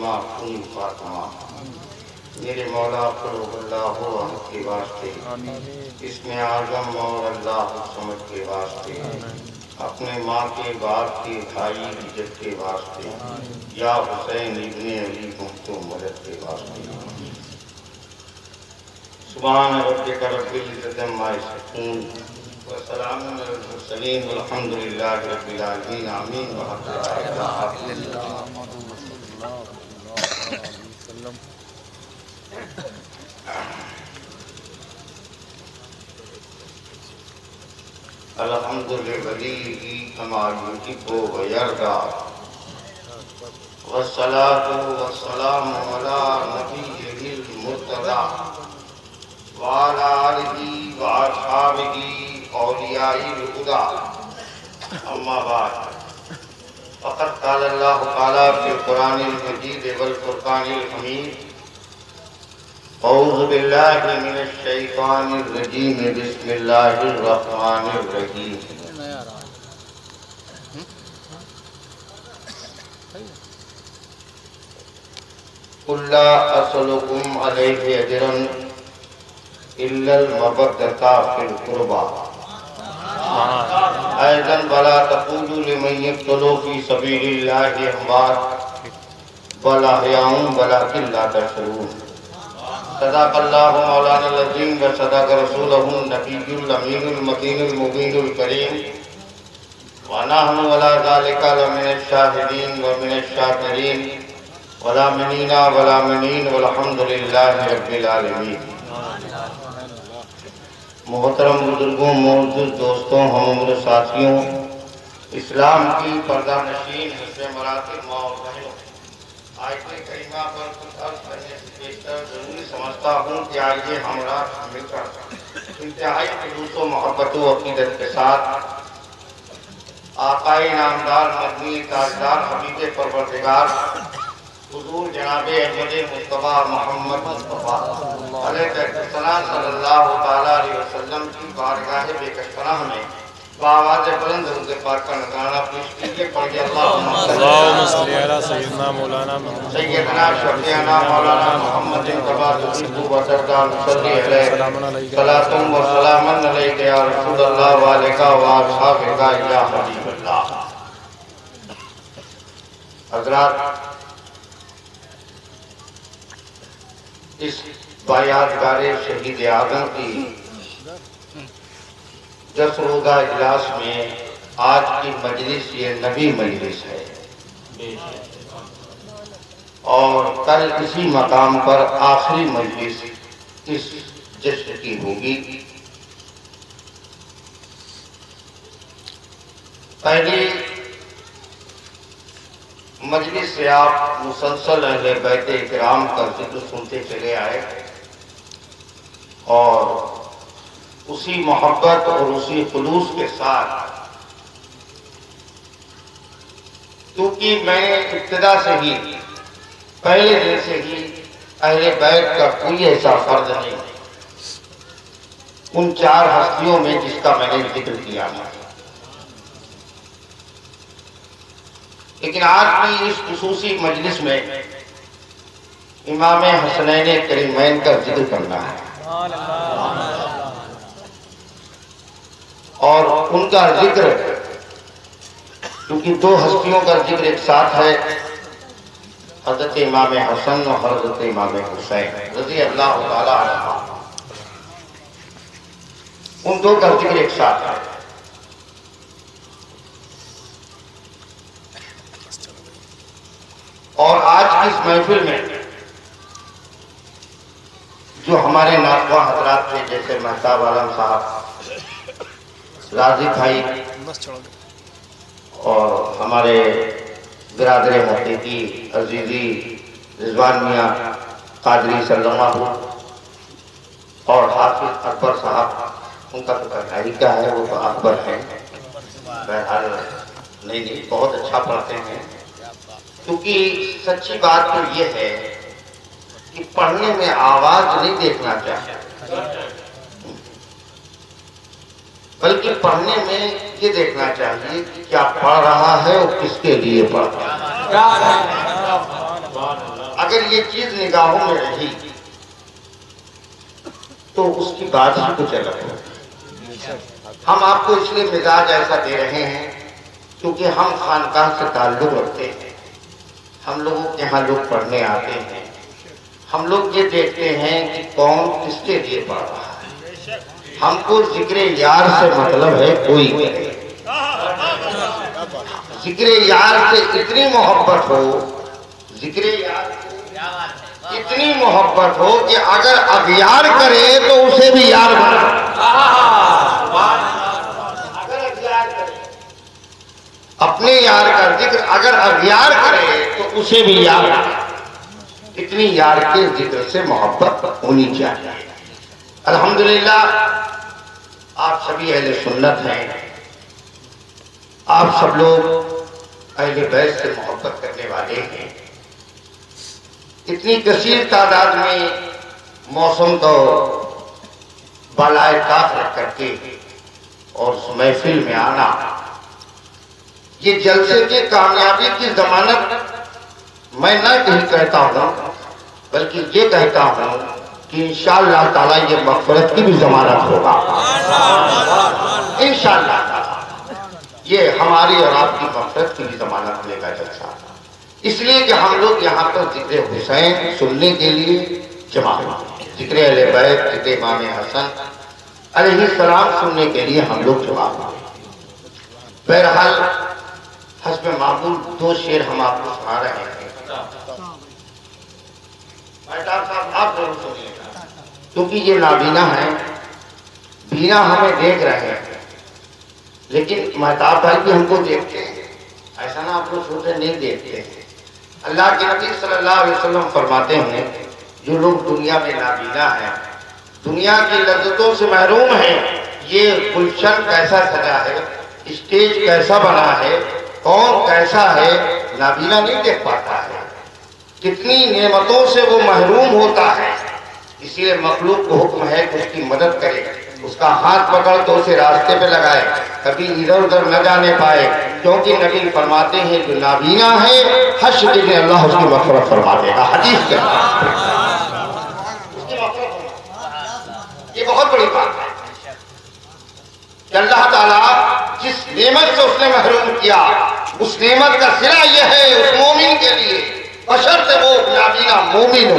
فاطمہ خون فاطمہ میرے مولا قلوب اللہ احد کے واسطے اسم اعظم اور اللہ سمجھ کے واسطے اپنے ماں کے باپ کے بھائی عزت کے واسطے یا حسین ابن علی کو مدد کے واسطے سبحان ربک رب العزت عما یصفون وسلام علی المرسلین والحمد للہ رب العالمین آمین وحق لا الہ الا اللہ. الحمد لولیہ کما یحب ویرضی والصلاة والسلام علی نبیہ المرتضی وعلی آلہ واصحابہ اولیاء الہدی اما بعد فقد قال اللہ تعالی فی القرآن المجید والفرقان الحمید اعوذ باللہ من الشیطان الرجیم بسم اللہ الرحمن الرحیم قل لا اسألکم علیہ اجرا الا المودۃ فی القربى ایضا ولا تقولوا لمن یقتل فی سبیل اللہ اموات بل احیاء ولکن لا تشعرون. صدق اللہ مولانا العظیم و صدق رسولہ النبی الامین المتین المبین الکریم ونحن ولا ذالک لمن الشاہدین ومن الشاکرین ولا منینا ولا منین والحمد للہ رب العالمین. محترم بزرگوں، معزز دوستوں، ہم عمر ساتھیوں، اسلام کی پردہ نشین حسن مراتب ماں اور بہنوں، آیت کریمہ پر کچھ عرض کرنے سے بیشتر ضروری سمجھتا ہوں کہ آئیے ہم رات مل کر انتہائی خلوص و محبت و عقیدت کے ساتھ آقائے نامدار مدنی تاجدار حبیب پروردگار حضور جناب احمد مصطفیٰ محمد مصطفیٰ علیہ السلام صلی اللہ تعالیٰ علیہ وسلم کی بارگاہ بے کشپناہ میں بآواز بلند درود پاک کا نذرانہ پیش کیجیے. پڑھیے اللہم صلی علی سیدنا مولانا سیدنا شفیعنا مولانا محمد کما تحب و ترضى نصلی علیہ صلاۃ و سلام علیک یا رسول اللہ وعلیک و اصحابک یا حبیب اللہ. حضرات، اس بایادگار شہید اعظم کی دس روزہ اجلاس میں آج کی مجلس یہ نبی مجلس ہے اور کل اسی مقام پر آخری مجلس اس جشن کی ہوگی. پہلی مجلس سے آپ مسلسل اہل بیت اکرام کا ذکر سنتے چلے آئے اور اسی محبت اور اسی خلوص کے ساتھ، کیونکہ میں نے ابتدا سے ہی پہلے دن سے ہی اہل بیت کا کوئی ایسا فرد نہیں ان چار ہستیوں میں جس کا میں نے ذکر کیا ہے، لیکن آج کی اس خصوصی مجلس میں امام حسنین کریمین کا ذکر کرنا ہے اور ان کا ذکر، کیونکہ دو ہستیوں کا ذکر ایک ساتھ ہے، حضرت امام حسن اور حضرت امام حسین رضی اللہ تعالی عنہ، ان دو کا ذکر ایک ساتھ ہے. اور آج کی اس محفل میں جو ہمارے ناخواں حضرات تھے، جیسے مہتاب عالم صاحب، راضی بھائی اور ہمارے برادر حقیقی عزیزی رضوان میاں قادری صلی اللہ اور حافظ اکبر صاحب، ان کا تو کٹائی کا ہے، وہ تو اکبر ہیں، بہرحال نہیں بہت اچھا پڑھتے ہیں. کیونکہ سچی بات تو یہ ہے کہ پڑھنے میں آواز نہیں دیکھنا چاہیے، بلکہ پڑھنے میں یہ دیکھنا چاہیے کہ کیا پڑھ رہا ہے اور کس کے لیے پڑھ رہا ہے. اگر یہ چیز نگاہوں میں رہی تو اس کی بات ہی کچھ الگ ہے۔ ہم آپ کو اس لیے مزاج ایسا دے رہے ہیں کیونکہ ہم خانقاہ سے تعلق رکھتے ہیں، ہم لوگوں کے یہاں لوگ پڑھنے آتے ہیں، ہم لوگ یہ دیکھتے ہیں کہ کون کس کے لیے پڑھ رہا ہے۔ ہم کو ذکر یار سے مطلب ہے کوئی کرے، ذکر یار سے اتنی محبت ہو، ذکر یار سے اتنی محبت ہو کہ اگر اغیار کرے تو اسے بھی یار بنا، اپنے یار کا ذکر اگر اغیار کرے تو اسے بھی یار بنا۔ اتنی یار کے ذکر سے محبت ہونی چاہیے۔ الحمدللہ آپ سبھی اہل سنت ہیں، آپ سب لوگ اہل بیت سے محبت کرنے والے ہیں۔ اتنی کثیر تعداد میں موسم کو بالائے طاق رکھ کر کے اور اس محفل میں آنا، یہ جلسے کی کامیابی کی ضمانت میں نہ کہیں کہتا ہوں بلکہ یہ کہتا ہوں کہ انشاءاللہ تعالیٰ یہ مغفرت کی بھی ضمانت ہوگا انشاءاللہ تعالیٰ۔ یہ ہماری اور آپ کی مغفرت کی بھی ضمانت ہونے کا جلسہ، اس لیے کہ ہم لوگ یہاں پر ذکر حسین سننے کے لیے جمع ہوئے، ذکر اہل بیت، ذکر امام حسن علیہ السلام سننے کے لیے ہم لوگ جمع ہوئے۔ بہرحال حسب معمول دو شعر ہم آپ کو سنا رہے ہیں۔ مہتاب صاحب آپ ضرور سنیے گا کیونکہ یہ نابینا ہیں، بینا ہمیں دیکھ رہے ہیں لیکن مہتاب بھائی بھی ہم کو دیکھتے ہیں، ایسا نہ آپ کو چھوٹے نہیں دیکھتے ہیں۔ اللہ کے نبی صلی اللہ علیہ وسلم فرماتے ہیں جو لوگ دنیا میں نابینا ہیں، دنیا کی لذتوں سے محروم ہیں، یہ گلشن کیسا سجا ہے، اسٹیج کیسا بنا ہے، کون کیسا ہے، نابینا نہیں دیکھ پاتا ہے، کتنی نعمتوں سے وہ محروم ہوتا ہے۔ اسی لیے مخلوق کو حکم ہے کہ اس کی مدد کرے، اس کا ہاتھ پکڑ تو اسے راستے پہ لگائے، کبھی ادھر ادھر نہ جانے پائے، کیونکہ نبی فرماتے ہیں جو نابینا ہے حشر کے دن اللہ اس کی مغفرت فرما دے گا، حدیث کے اندر اس کی مغفرت فرما۔ یہ بہت بڑی بات ہے کہ اللہ تعالیٰ جس نعمت سے اس نے محروم کیا، اس نعمت کا صلہ یہ ہے اس مومن کے لیے بشرط وہ نابینا مومن ہو،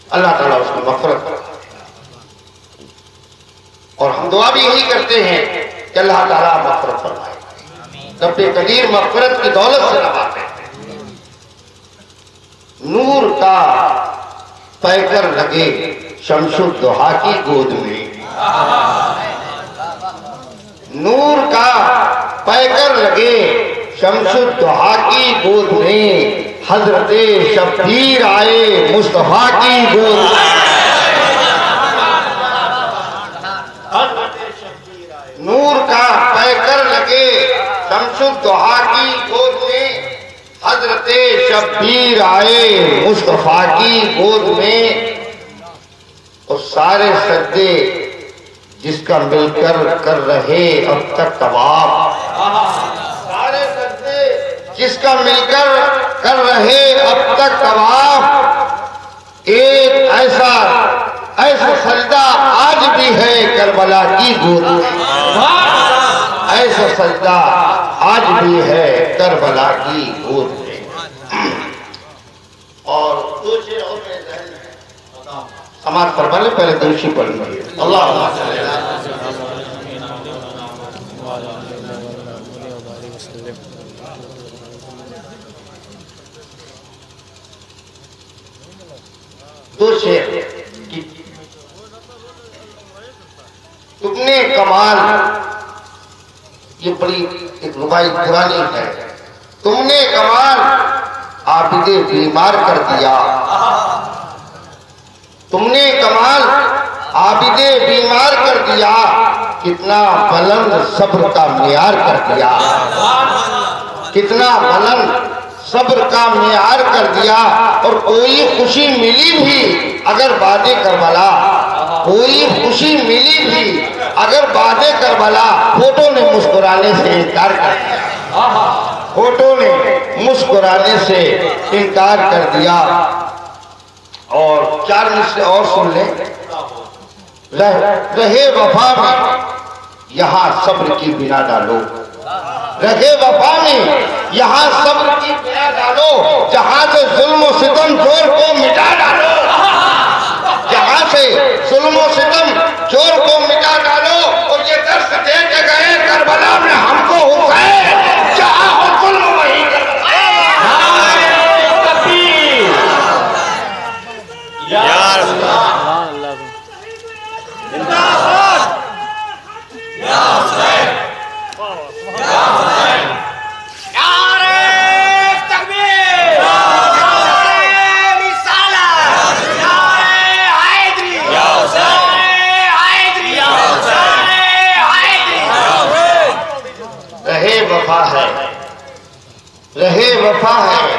اللہ تعالیٰ اس کی مغفرت کرے۔ اور ہم دعا بھی یہی کرتے ہیں کہ اللہ تعالیٰ مغفرت فرمائے، رب قدیر مغفرت کی دولت سے نوازے۔ نور کا پیکر لگے شمس الضحیٰ کی گود میں، نور کا پیکر لگے شمس الضحیٰ کی گود میں، حضرت شبیر آئے مصطفیٰ کی گود میں، نور کا پیکر لگے شمس الضحیٰ کی گود میں، حضرت شبیر آئے مصطفیٰ کی گود میں، اور سارے سجدے جس کا مل کر رہے اب تک طواف، سارے سجدے جس کا مل کر رہے اب تک طواف، ایک ایسا سجدہ آج بھی ہے کربلا کی گود میں، ایسا سجدہ آج بھی ہے کربلا کی گود میں۔ اور دو شعر اور میرے ذہن میں ہے، سماعت فرما لیں، پہلے دوشی پڑھ لیجیے۔ اللہ دو شعر، تم نے کمال، یہ بڑی ایک ربائی پرانی ہے، تم نے کمال عابد بیمار کر دیا، تم نے کمال عابد بیمار کر دیا، کتنا بلند صبر کا معیار کر دیا، کتنا بلند صبر کا معیار کر دیا۔ اور کوئی خوشی ملی بھی اگر باد کربلا، کوئی خوشی ملی بھی اگر باد کربلا، فوٹو نے مسکرانے سے انکار کر دیا، فوٹو نے مسکرانے سے انکار کر دیا. اور 4 مصرے اور سن لیں. رہے وفا میں یہاں صبر کی بنا ڈالو. رہے وفا میں یہاں صبر کی بنا ڈالو. جہاں سے ظلم و ستم جور کو مٹا ڈالو. جہاں سے ظلم و ستم جور کو مٹا ڈالو. اور یہ درس دے کے گئے کربلا میں ہم کو حسین. جہاں ہو ظلم وہی رہے وفا ہے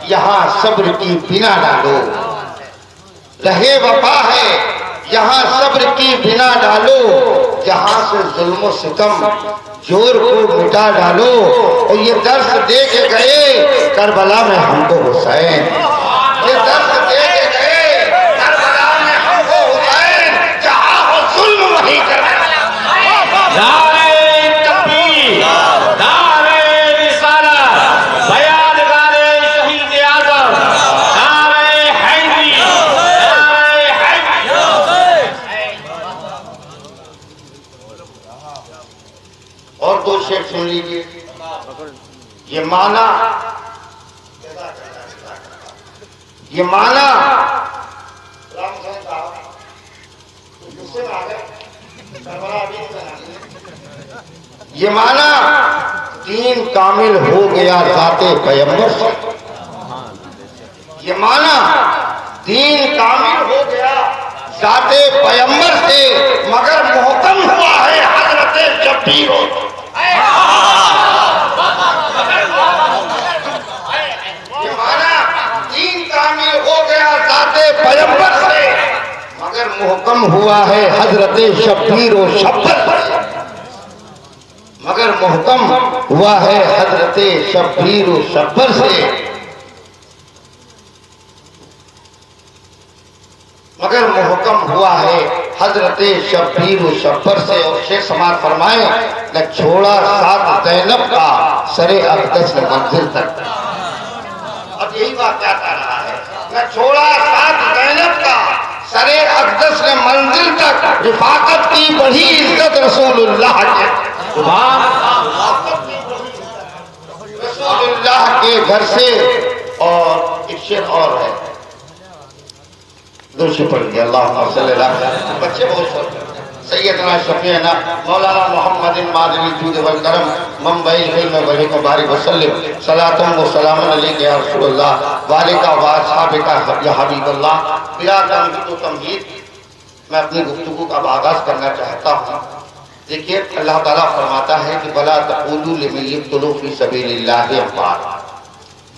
یہاں صبر کی بنا ڈالو. رہے وفا ہے یہاں صبر کی بنا ڈالو. جہاں سے ظلم و ستم جور کو مٹا ڈالو. اور یہ درس دے کے گئے کربلا میں ہم کو حسین. یہ درس دے کے گئے کربلا میں ہم کو حسین. جہاں ہو ظلم وہی کرنا. شیخ سن لیجئے. یہ معنی یہ معنی دین کامل ہو گیا ذات پیغمبر سے. یہ معنی دین کامل ہو گیا ذات پیغمبر سے. مگر محکم ہوا ہے حضرت شبیر. یہ معنی دین کامل ہو گیا ذات پیغمبر سے. مگر محکم ہوا ہے حضرت شبیر و شبر سے. مگر محکم ہوا ہے حضرت شبیر و شبر سے. مگر محکم ہوا ہے حضرت شبیر و شبر سے. اور شیخ سماعت فرمائیں نہ چھوڑا ساتھ زینب کا سرے اقدس منزل تک. اب یہی بات کیا کہہ رہا ہے. نہ چھوڑا ساتھ زینب کا سرے اقدس منزل تک. رفاقت کی بڑی عزت رسول اللہ کے. رسول اللہ کے گھر سے. اور ایک شعر اور ہے دوسری پڑھ گیا. اللہم صلی اللہ علیہ وسلم. بچے بہت سوچ سیدنا شفیعنا مولانا محمد مادری جود والکرم منبعی علم وحیق بارک وسلم. صلاة و سلام علیکہ یا رسول اللہ والکہ و اصحابکہ یا حبیب اللہ. بلا تمہید و تمہید میں اپنی گفتگو کا آغاز کرنا چاہتا ہوں. دیکھیے اللہ تعالیٰ فرماتا ہے کہ بلا تقولوا لمن یقتل فی سبیل اللہ اموات.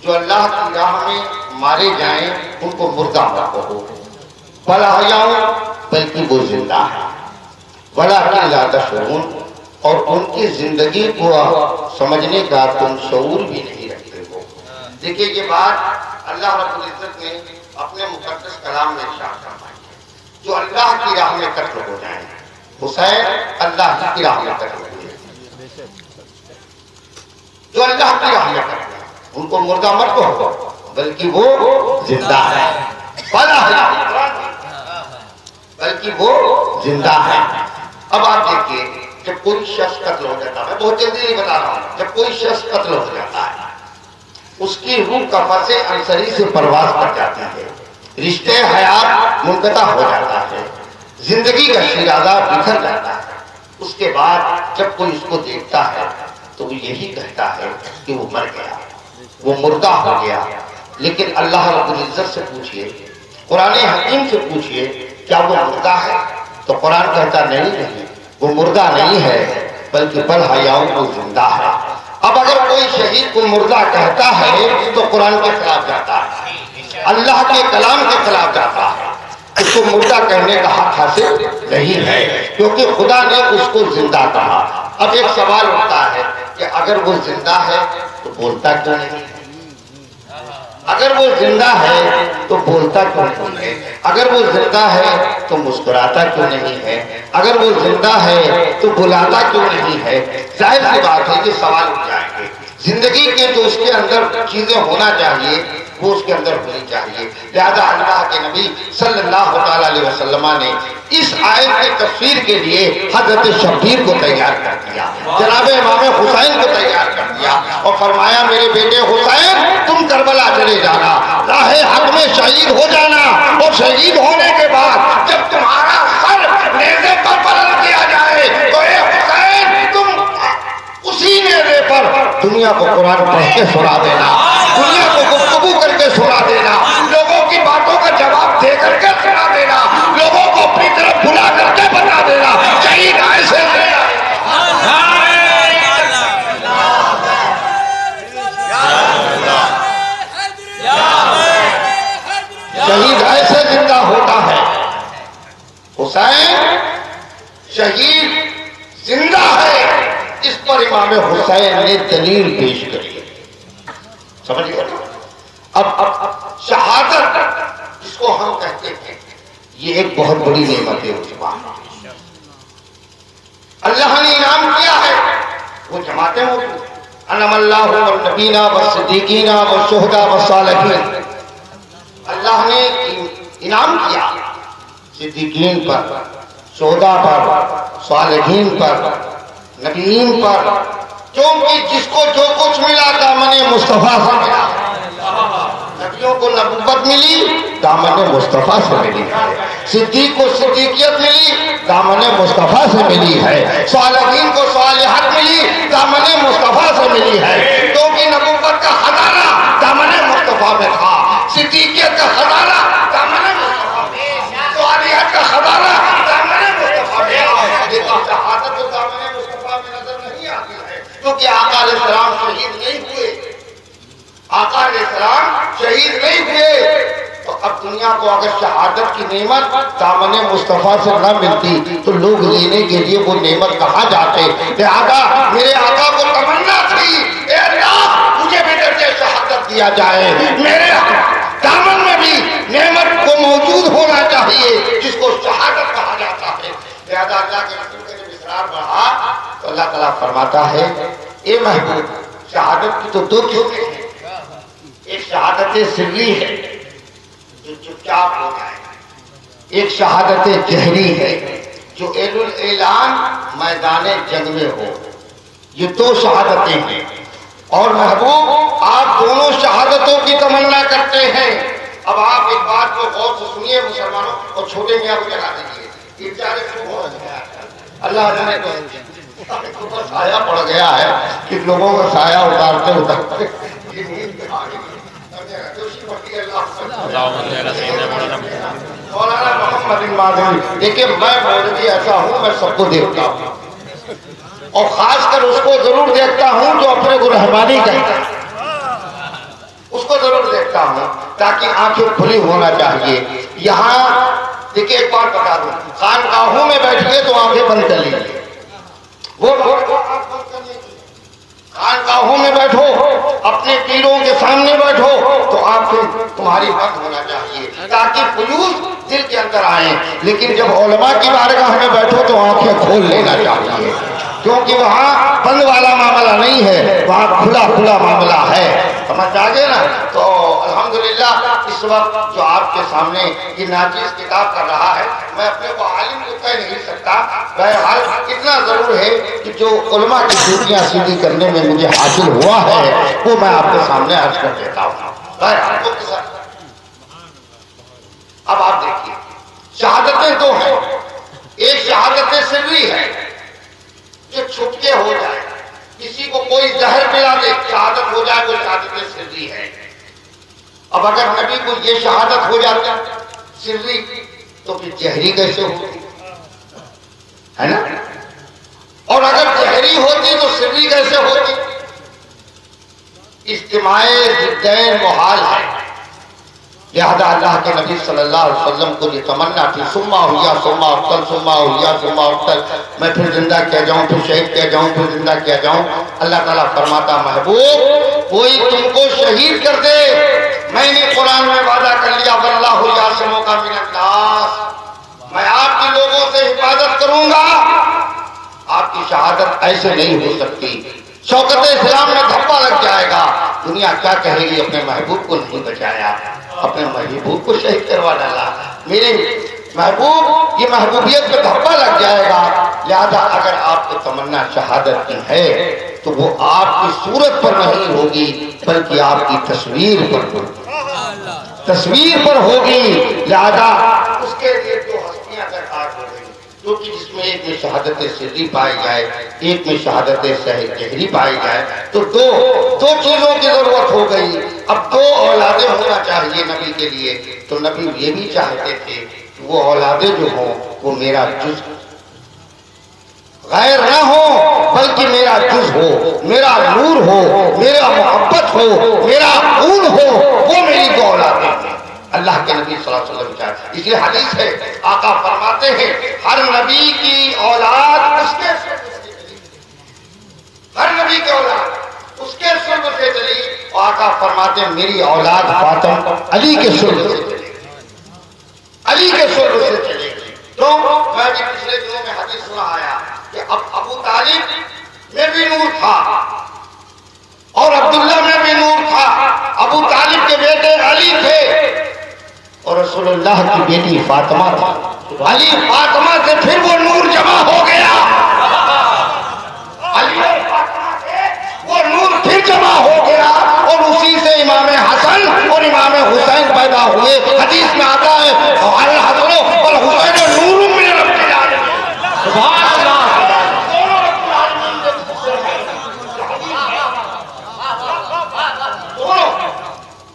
جو اللہ کی راہ میں مارے جائیں ان کو مردہ مت کہو. بل احیاء بلکہ وہ زندہ ہے. ولکن لا تشعرون اور ان کی زندگی کو سمجھنے کا تم شعور بھی نہیں رکھتے ہو. دیکھیں یہ بات اللہ رب العزت نے اپنے مقدس کلام میں ارشاد فرمائی ہے. جو اللہ کی راہ میں قتل ہو جائیں. حسین اللہ کی راہ میں قتل ہوئے. جو اللہ کی راہ میں قتل ہوئے ان کو مردہ مت کہو بلکہ وہ زندہ ہے. بلکہ وہ زندہ ہے. اب آپ دیکھیے جب کوئی شخص قتل ہو جاتا ہے, میں بہت جلدی نہیں بتا رہا ہوں, جب کوئی شخص قتل ہو جاتا ہے اس کی روح قفس عنصری سے پرواز کر جاتی ہے, رشتے حیات منقطع ہو جاتا ہے, زندگی کا شیرازہ بکھر جاتا ہے. اس کے بعد جب کوئی اس کو دیکھتا ہے تو وہ یہی کہتا ہے کہ وہ مر گیا, وہ مردہ ہو گیا. لیکن اللہ رب العزت سے پوچھئے, قرآن حکیم سے پوچھئے کیا وہ مردہ ہے؟ تو قرآن کہتا نہیں وہ مردہ نہیں ہے بلکہ بل حیاء وہ زندہ ہے. اب اگر کوئی شہید کو مردہ کہتا ہے تو قرآن کے خلاف جاتا ہے, اللہ کے کلام کے خلاف جاتا ہے. اس کو مردہ کہنے کا حق حاصل نہیں ہے کیونکہ خدا نے اس کو زندہ کہا. اب ایک سوال اٹھتا ہے کہ اگر وہ زندہ ہے تو بولتا کیوں نہیں؟ اگر وہ زندہ ہے تو بولتا کیوں نہیں ہے؟ اگر وہ زندہ ہے تو مسکراتا کیوں نہیں ہے؟ اگر وہ زندہ ہے تو بلاتا کیوں نہیں ہے؟ ظاہر سی بات ہے کہ سوال اٹھ جائیں گے۔ زندگی کے جو اس کے اندر چیزیں ہونا چاہیے وہ اس کے اندر ہونی چاہیے۔ لہذا اللہ کے نبی صلی اللہ علیہ وسلم نے اس آیت کی تفسیر کے لیے حضرت شبیر کو تیار کر دیا، جناب امام حسین کو تیار کر دیا اور فرمایا میرے بیٹے حسین تم کربلا چلے جانا، راہ حق میں شہید ہو جانا، اور شہید ہونے کے بعد جب تمہارا سر نیزے پر بلند کیا جائے تو اے حسین تم اسی نیزے پر دنیا کو قرآن پڑھ کے سنا دینا، دنیا کو گفتگو کر کے سنا دینا، لوگوں کی باتوں کا جواب دے کر کے سنا دینا، لوگوں کو اپنی طرف بلا کر کے بتا دینا، شہید ایسے شہید ایسے زندہ ہوتا ہے۔ حسین شہید زندہ ہے، اس پر امام حسین نے دلیل پیش کری۔ سمجھ گئے؟ اب شہادت جس کو ہم کہتے ہیں یہ ایک بہت بڑی نعمت ہے۔ اللہ نے انعام کیا ہے، وہ جماعتیں موجود ہیں، انعم اللہ والنبیین والصدیقین والشہداء والصالحین۔ اللہ نے انعام کیا صدیقین پر، شہداء پر، صالحین پر، نبیین پر، کیونکہ جس کو جو کچھ ملا دامن مصطفیٰ سے ملا۔ نبیوں کو نبوت ملی دامن مصطفیٰ سے ملی ہے، صدیق کو صدیقیت ملی دامن مصطفیٰ سے ملی ہے، صالحین کو صالحات ملی دامن مصطفیٰ سے ملی ہے، کیونکہ نبوت کا خزانہ دامن مصطفیٰ میں تھا، صدیقیت کا خزانہ دامن مصطفیٰ میں، صالحات کا خزانہ دامن مصطفیٰ میں، لیکن شہادت تو دامن مصطفیٰ میں نظر نہیں آتی ہے، کیونکہ آقا علیہ السلام شہید نہیں ہوئے، آقا علیہ السلام شہید نہیں ہوئے۔ تو اب دنیا کو اگر شہادت کی نعمت دامن مصطفیٰ سے نہ ملتی تو لوگ لینے کے لیے وہ نعمت کہاں جاتے؟ لہذا میرے آقا کو تمنا تھی اے اللہ مجھے بھی درجہ شہادت دیا جائے، میرے دامن میں بھی نعمت کو موجود ہونا چاہیے جس کو شہادت کہا جاتا ہے۔ لہذا اللہ کے رسول کا جب اصرار بڑھا تو اللہ تعالیٰ فرماتا ہے اے محبوب شہادت کی تو دو قسمیں ہیں، ایک شہادت سری ہے جو چپ چاپ ہو جائے، ایک شہادت جہری ہے جو اعلان الاعلان میدان جنگ میں ہو۔ یہ دو شہادتیں ہیں، اور محبوب آپ دونوں شہادتوں کی تمنا کرتے ہیں۔ اب آپ ایک بات کو غور سے سنیے مسلمانوں، اور چھوٹے میاں کو جگہ دیجیے، یہ بیچارے کو ہو گیا اللہ نے تو سایہ پڑ گیا ہے کہ لوگوں کا سایہ اتارتے اتارتے مولانا محمد ماضی دیکھیں میں مولوی ایسا ہوں میں سب کو دیکھتا ہوں، اور خاص کر اس کو ضرور دیکھتا ہوں جو اپنے کو رحمانی کہتا ہے، اس کو ضرور دیکھتا ہوں تاکہ آنکھیں کھلی ہونا چاہیے۔ یہاں دیکھیں ایک بات بتا دوں، خانقاہوں میں بیٹھیے تو آنکھیں بند کر لیجیے، وہ خانقاہوں میں بیٹھو اپنے پیروں کے سامنے بیٹھو تو آنکھیں تمہاری بند ہونا چاہیے تاکہ فیوز دل کے اندر آئیں، لیکن جب علماء کی بارگاہ میں بیٹھو تو آنکھیں کھول لینا چاہیے، کیونکہ وہاں بند والا معاملہ نہیں ہے، وہاں کھلا کھلا معاملہ ہے، سمجھ آگے نا؟ تو الحمدللہ اس وقت جو آپ کے سامنے یہ ناچیز کتاب کر رہا ہے، میں اپنے کو عالم کو کہہ نہیں سکتا، بہرحال اتنا ضرور ہے کہ جو علماء کی ڈیوٹیاں سیدھی کرنے میں مجھے حاصل ہوا ہے وہ میں آپ کے سامنے عرض کر دیتا ہوں۔ بہرحال اب آپ دیکھیے شہادتیں دو ہیں، ایک شہادت سری ہے جو چھپ کے ہو جائے، کسی کو کوئی زہر پلا دے شہادت ہو جائے، وہ شہادت سری ہے۔ اب اگر نبی کو یہ شہادت ہو جاتی سری تو پھر جہری کیسے ہوتی ہے نا؟ اور اگر جہری ہوتی تو سری کیسے ہوتی؟ اجتماع ضدین محال ہے، لہذا اللہ کے نبی صلی اللہ علیہ وسلم کو یہ تمنا تھی سما ہوا سما اقتل سما ہوا سما اقتل، میں پھر زندہ کیا جاؤں، پھر شہید کیا جاؤں، پھر زندہ کیا جاؤں۔ اللہ تعالیٰ فرماتا محبوب کوئی تم کو شہید کر دے میں نے قرآن میں وعدہ کر لیا واللہ یعصمک من الناس، میں آپ کے لوگوں سے حفاظت کروں گا۔ آپ کی شہادت ایسے نہیں ہو سکتی، شوکت اسلام میں دھبا لگ جائے گا، دنیا کیا کہے گی اپنے محبوب کو نہیں بچایا، اپنے محبوب کو شہید کروا ڈالا۔ میرے محبوب کی محبوبیت پہ دھبا لگ جائے گا، لہذا اگر آپ کو تمنا شہادت کی ہے تو وہ آپ کی صورت پر نہیں ہوگی بلکہ آپ کی تصویر پر ہوگی، تصویر پر ہوگی۔ لہذا اس کے لیے دو ہستیاں درکار ہو گئی، جو کہ جس میں ایک میں شہادت سری پائی جائے، ایک میں شہادت جہری پائی جائے، تو دو چیزوں کی ضرورت ہو گئی۔ اب دو اولادیں ہونا چاہیے نبی کے لیے، تو نبی یہ بھی چاہتے تھے کہ وہ اولادیں جو ہوں وہ میرا جز غیر نہ ہو بلکہ میرا جز ہو، میرا نور ہو، میرا محبت ہو، میرا خون ہو، وہ میری دو اولادیں ہیں۔ اللہ کے نبی صلی اللہ علیہ وسلم چاہتے، اس لیے حدیث ہے آقا فرماتے ہیں ہر نبی کی اولاد اس کے سلب سے چلی، ہر نبی کی اولاد اس کے سلب سے چلی، اور آقا فرماتے ہیں میری اولاد فاطمہ علی کے سلب سے چلی، علی کے سلب سے چلے گی۔ تو میں بھی پچھلے دنوں میں حدیث سنا آیا کہ اب ابو طالب میں بھی نور تھا اور عبداللہ میں بھی نور تھا، ابو طالب کے بیٹے علی تھے اور رسول اللہ کی بیٹی فاطمہ تھی، علی فاطمہ سے پھر وہ نور جمع ہو گیا، علی فاطمہ سے وہ نور پھر جمع ہو گیا، اور اسی سے امام حسن اور امام حسین پیدا ہوئے۔ حدیث میں آتا ہے الحسن والحسین نور من رب العالمین، سبحان اللہ،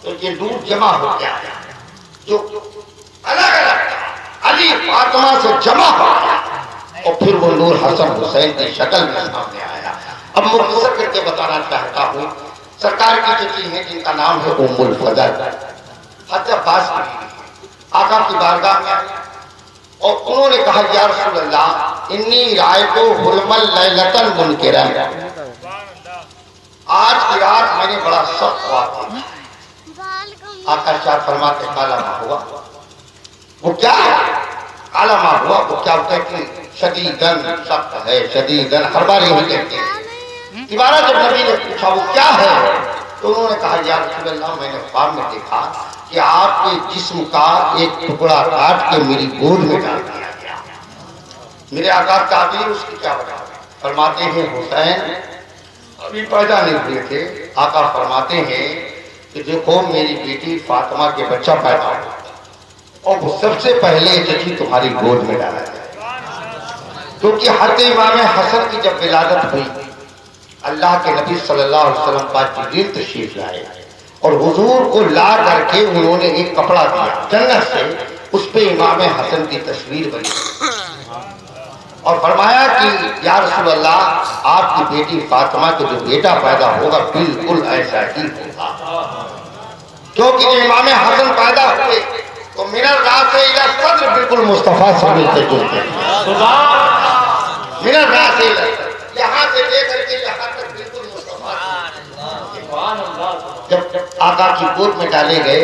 تو یہ نور جمع ہو گیا جو الگ الگ علی فاطمہ سے جمع ہو گیا، اور پھر وہ نور حسن حسین کی شکل میں سامنے آیا۔ اب مختصر کر کے بتانا چاہتا ہوں، سرکار کی چچی ہیں جن کا نام ہے ام الفضل، حضرت عباس کی بیوی، آقا کی بارگاہ میں اور انہوں نے کہا یا رسول اللہ انی رائت حلم لیلۃ منکرا، آج کی رات میں نے بڑا سخت خواب دیکھا۔ آقا شاہ فرماتے کالا ماں ہوا، وہ کیا ہے؟ کالا ماں ہوا وہ کیا ہوتا ہے کہ شدیدن سخت ہے، شدیدن ہر بار یہی کہتے ہیں۔ دوبارہ جب نبی نے پوچھا وہ کیا ہے تو انہوں نے کہا یا رسول اللہ میں نے خواب میں دیکھا کہ آپ کے جسم کا ایک ٹکڑا کاٹ کے میری گود میں ڈال دیا گیا۔ میرے آقا تعبیر اس کی کیا بتا فرماتے ہیں حسین ابھی پیدا نہیں ہوئے تھے، آقا فرماتے ہیں کہ دیکھو میری بیٹی فاطمہ کے بچہ پیدا ہوا اور وہ سب سے پہلے چچی تمہاری گود میں ڈالا جائے، کیونکہ حضرت امام حسن کی جب ولادت ہوئی اللہ کے نبی صلی اللہ علیہ وسلم پاک جبریل تشریف لائے اور حضور کو لا کر کے انہوں نے ایک کپڑا دیا جنت سے، اس پہ امام حسن کی تصویر بنی اور فرمایا کہ یا رسول اللہ آپ کی بیٹی فاطمہ کے جو بیٹا پیدا ہوگا بالکل ایسا ہی ہوگا، کیونکہ جو امام حسن پیدا ہوئے تو من الراس الی الصدر بالکل مصطفیٰ سے ملتے جلتے، من الراس الی یہاں سے لے کر کے یہاں تک بالکل مصطفیٰ۔ جب آقا کی گود میں ڈالے گئے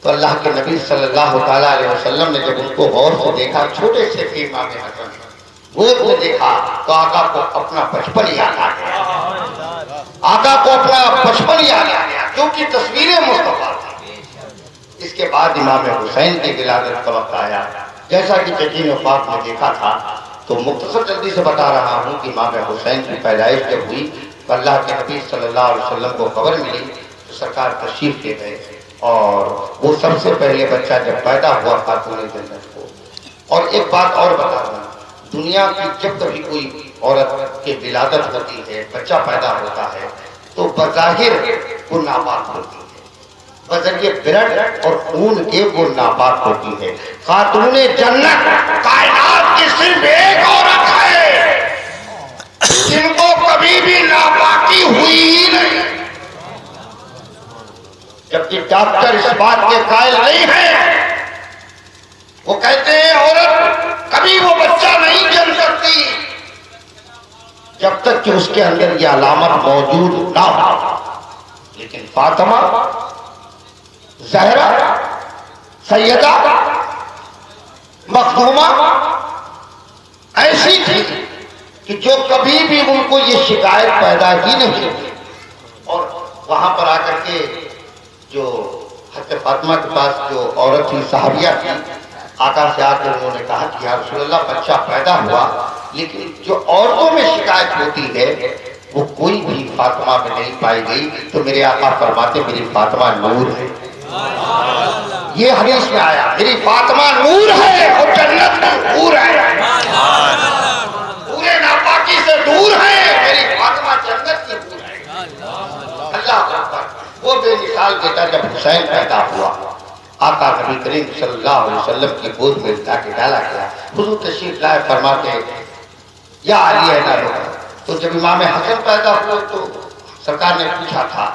تو اللہ کے نبی صلی اللہ تعالیٰ علیہ وسلم نے جب ان کو غور سے دیکھا، چھوٹے سے تھے امام حسن، گود میں دیکھا تو آقا کو اپنا بچپن یاد آ گیا، آقا کو اپنا بچپن یاد آ گیا کیونکہ تصویریں مصطفیٰ تھی۔ اس کے بعد امام حسین کی ولادت کا وقت آیا، جیسا کہ چچی نے خواب میں دیکھا تھا، تو مختصر جلدی سے بتا رہا ہوں کہ امام حسین کی پیدائش جب ہوئی تو اللہ کے نبی صلی اللہ علیہ وسلم کو خبر ملی تو سرکار تشریف لے گئے، اور وہ سب سے پہلے بچہ جب پیدا ہوا خاتون جنت کو۔ اور ایک بات اور بتا رہا ہوں، دنیا کی جب کبھی کوئی عورت کی ولادت ہوتی ہے، بچہ پیدا ہوتا ہے تو بظاہر وہ ناپاک ہوتی ہے، بذریعہ بلڈ اور خون کے وہ ناپاک ہوتی ہے۔ خاتون جنت کائنات کی صرف ایک عورت ہے جن کو کبھی بھی ناپاکی ہوئی ہی نہیں، جبکہ ڈاکٹر اس بات کے قائل نہیں ہیں، وہ کہتے ہیں عورت کبھی وہ بچہ نہیں جن سکتی جب تک کہ اس کے اندر یہ علامت موجود نہ ہو، لیکن فاطمہ زہرا سیدہ مخدومہ ایسی تھی کہ جو کبھی بھی ان کو یہ شکایت پیدا ہی نہیں ہوئی، اور وہاں پر آ کر کے جو حضرت فاطمہ کے پاس جو عورت تھی صحابیہ تھی، آقا سے آ کر انہوں نے کہا کہ یا رسول اللہ بچہ پیدا ہوا، لیکن جو عورتوں میں شکایت ہوتی ہے وہ کوئی بھی فاطمہ میں نہیں پائی گئی، تو میرے آقا فرماتے میری فاطمہ نور ہے۔ یہ حدیث میں آیا میری فاطمہ نور ہے اور جنت کا نور ہے، پورے ناپاکی سے دور ہے، میری فاطمہ جنت کی نور ہے۔ اللہ اکبر۔ وہ بے مثال بیٹا جب حسین پیدا ہوا، آقا نبی کریم صلی اللہ علیہ وسلم کی گود میں اٹھا کے ڈالا گیا، حضور تشریف لائے فرماتے ہیں یا علی ہے نہ روکا۔ تو جب امام حسن پیدا ہوئے تو سرکار نے پوچھا تھا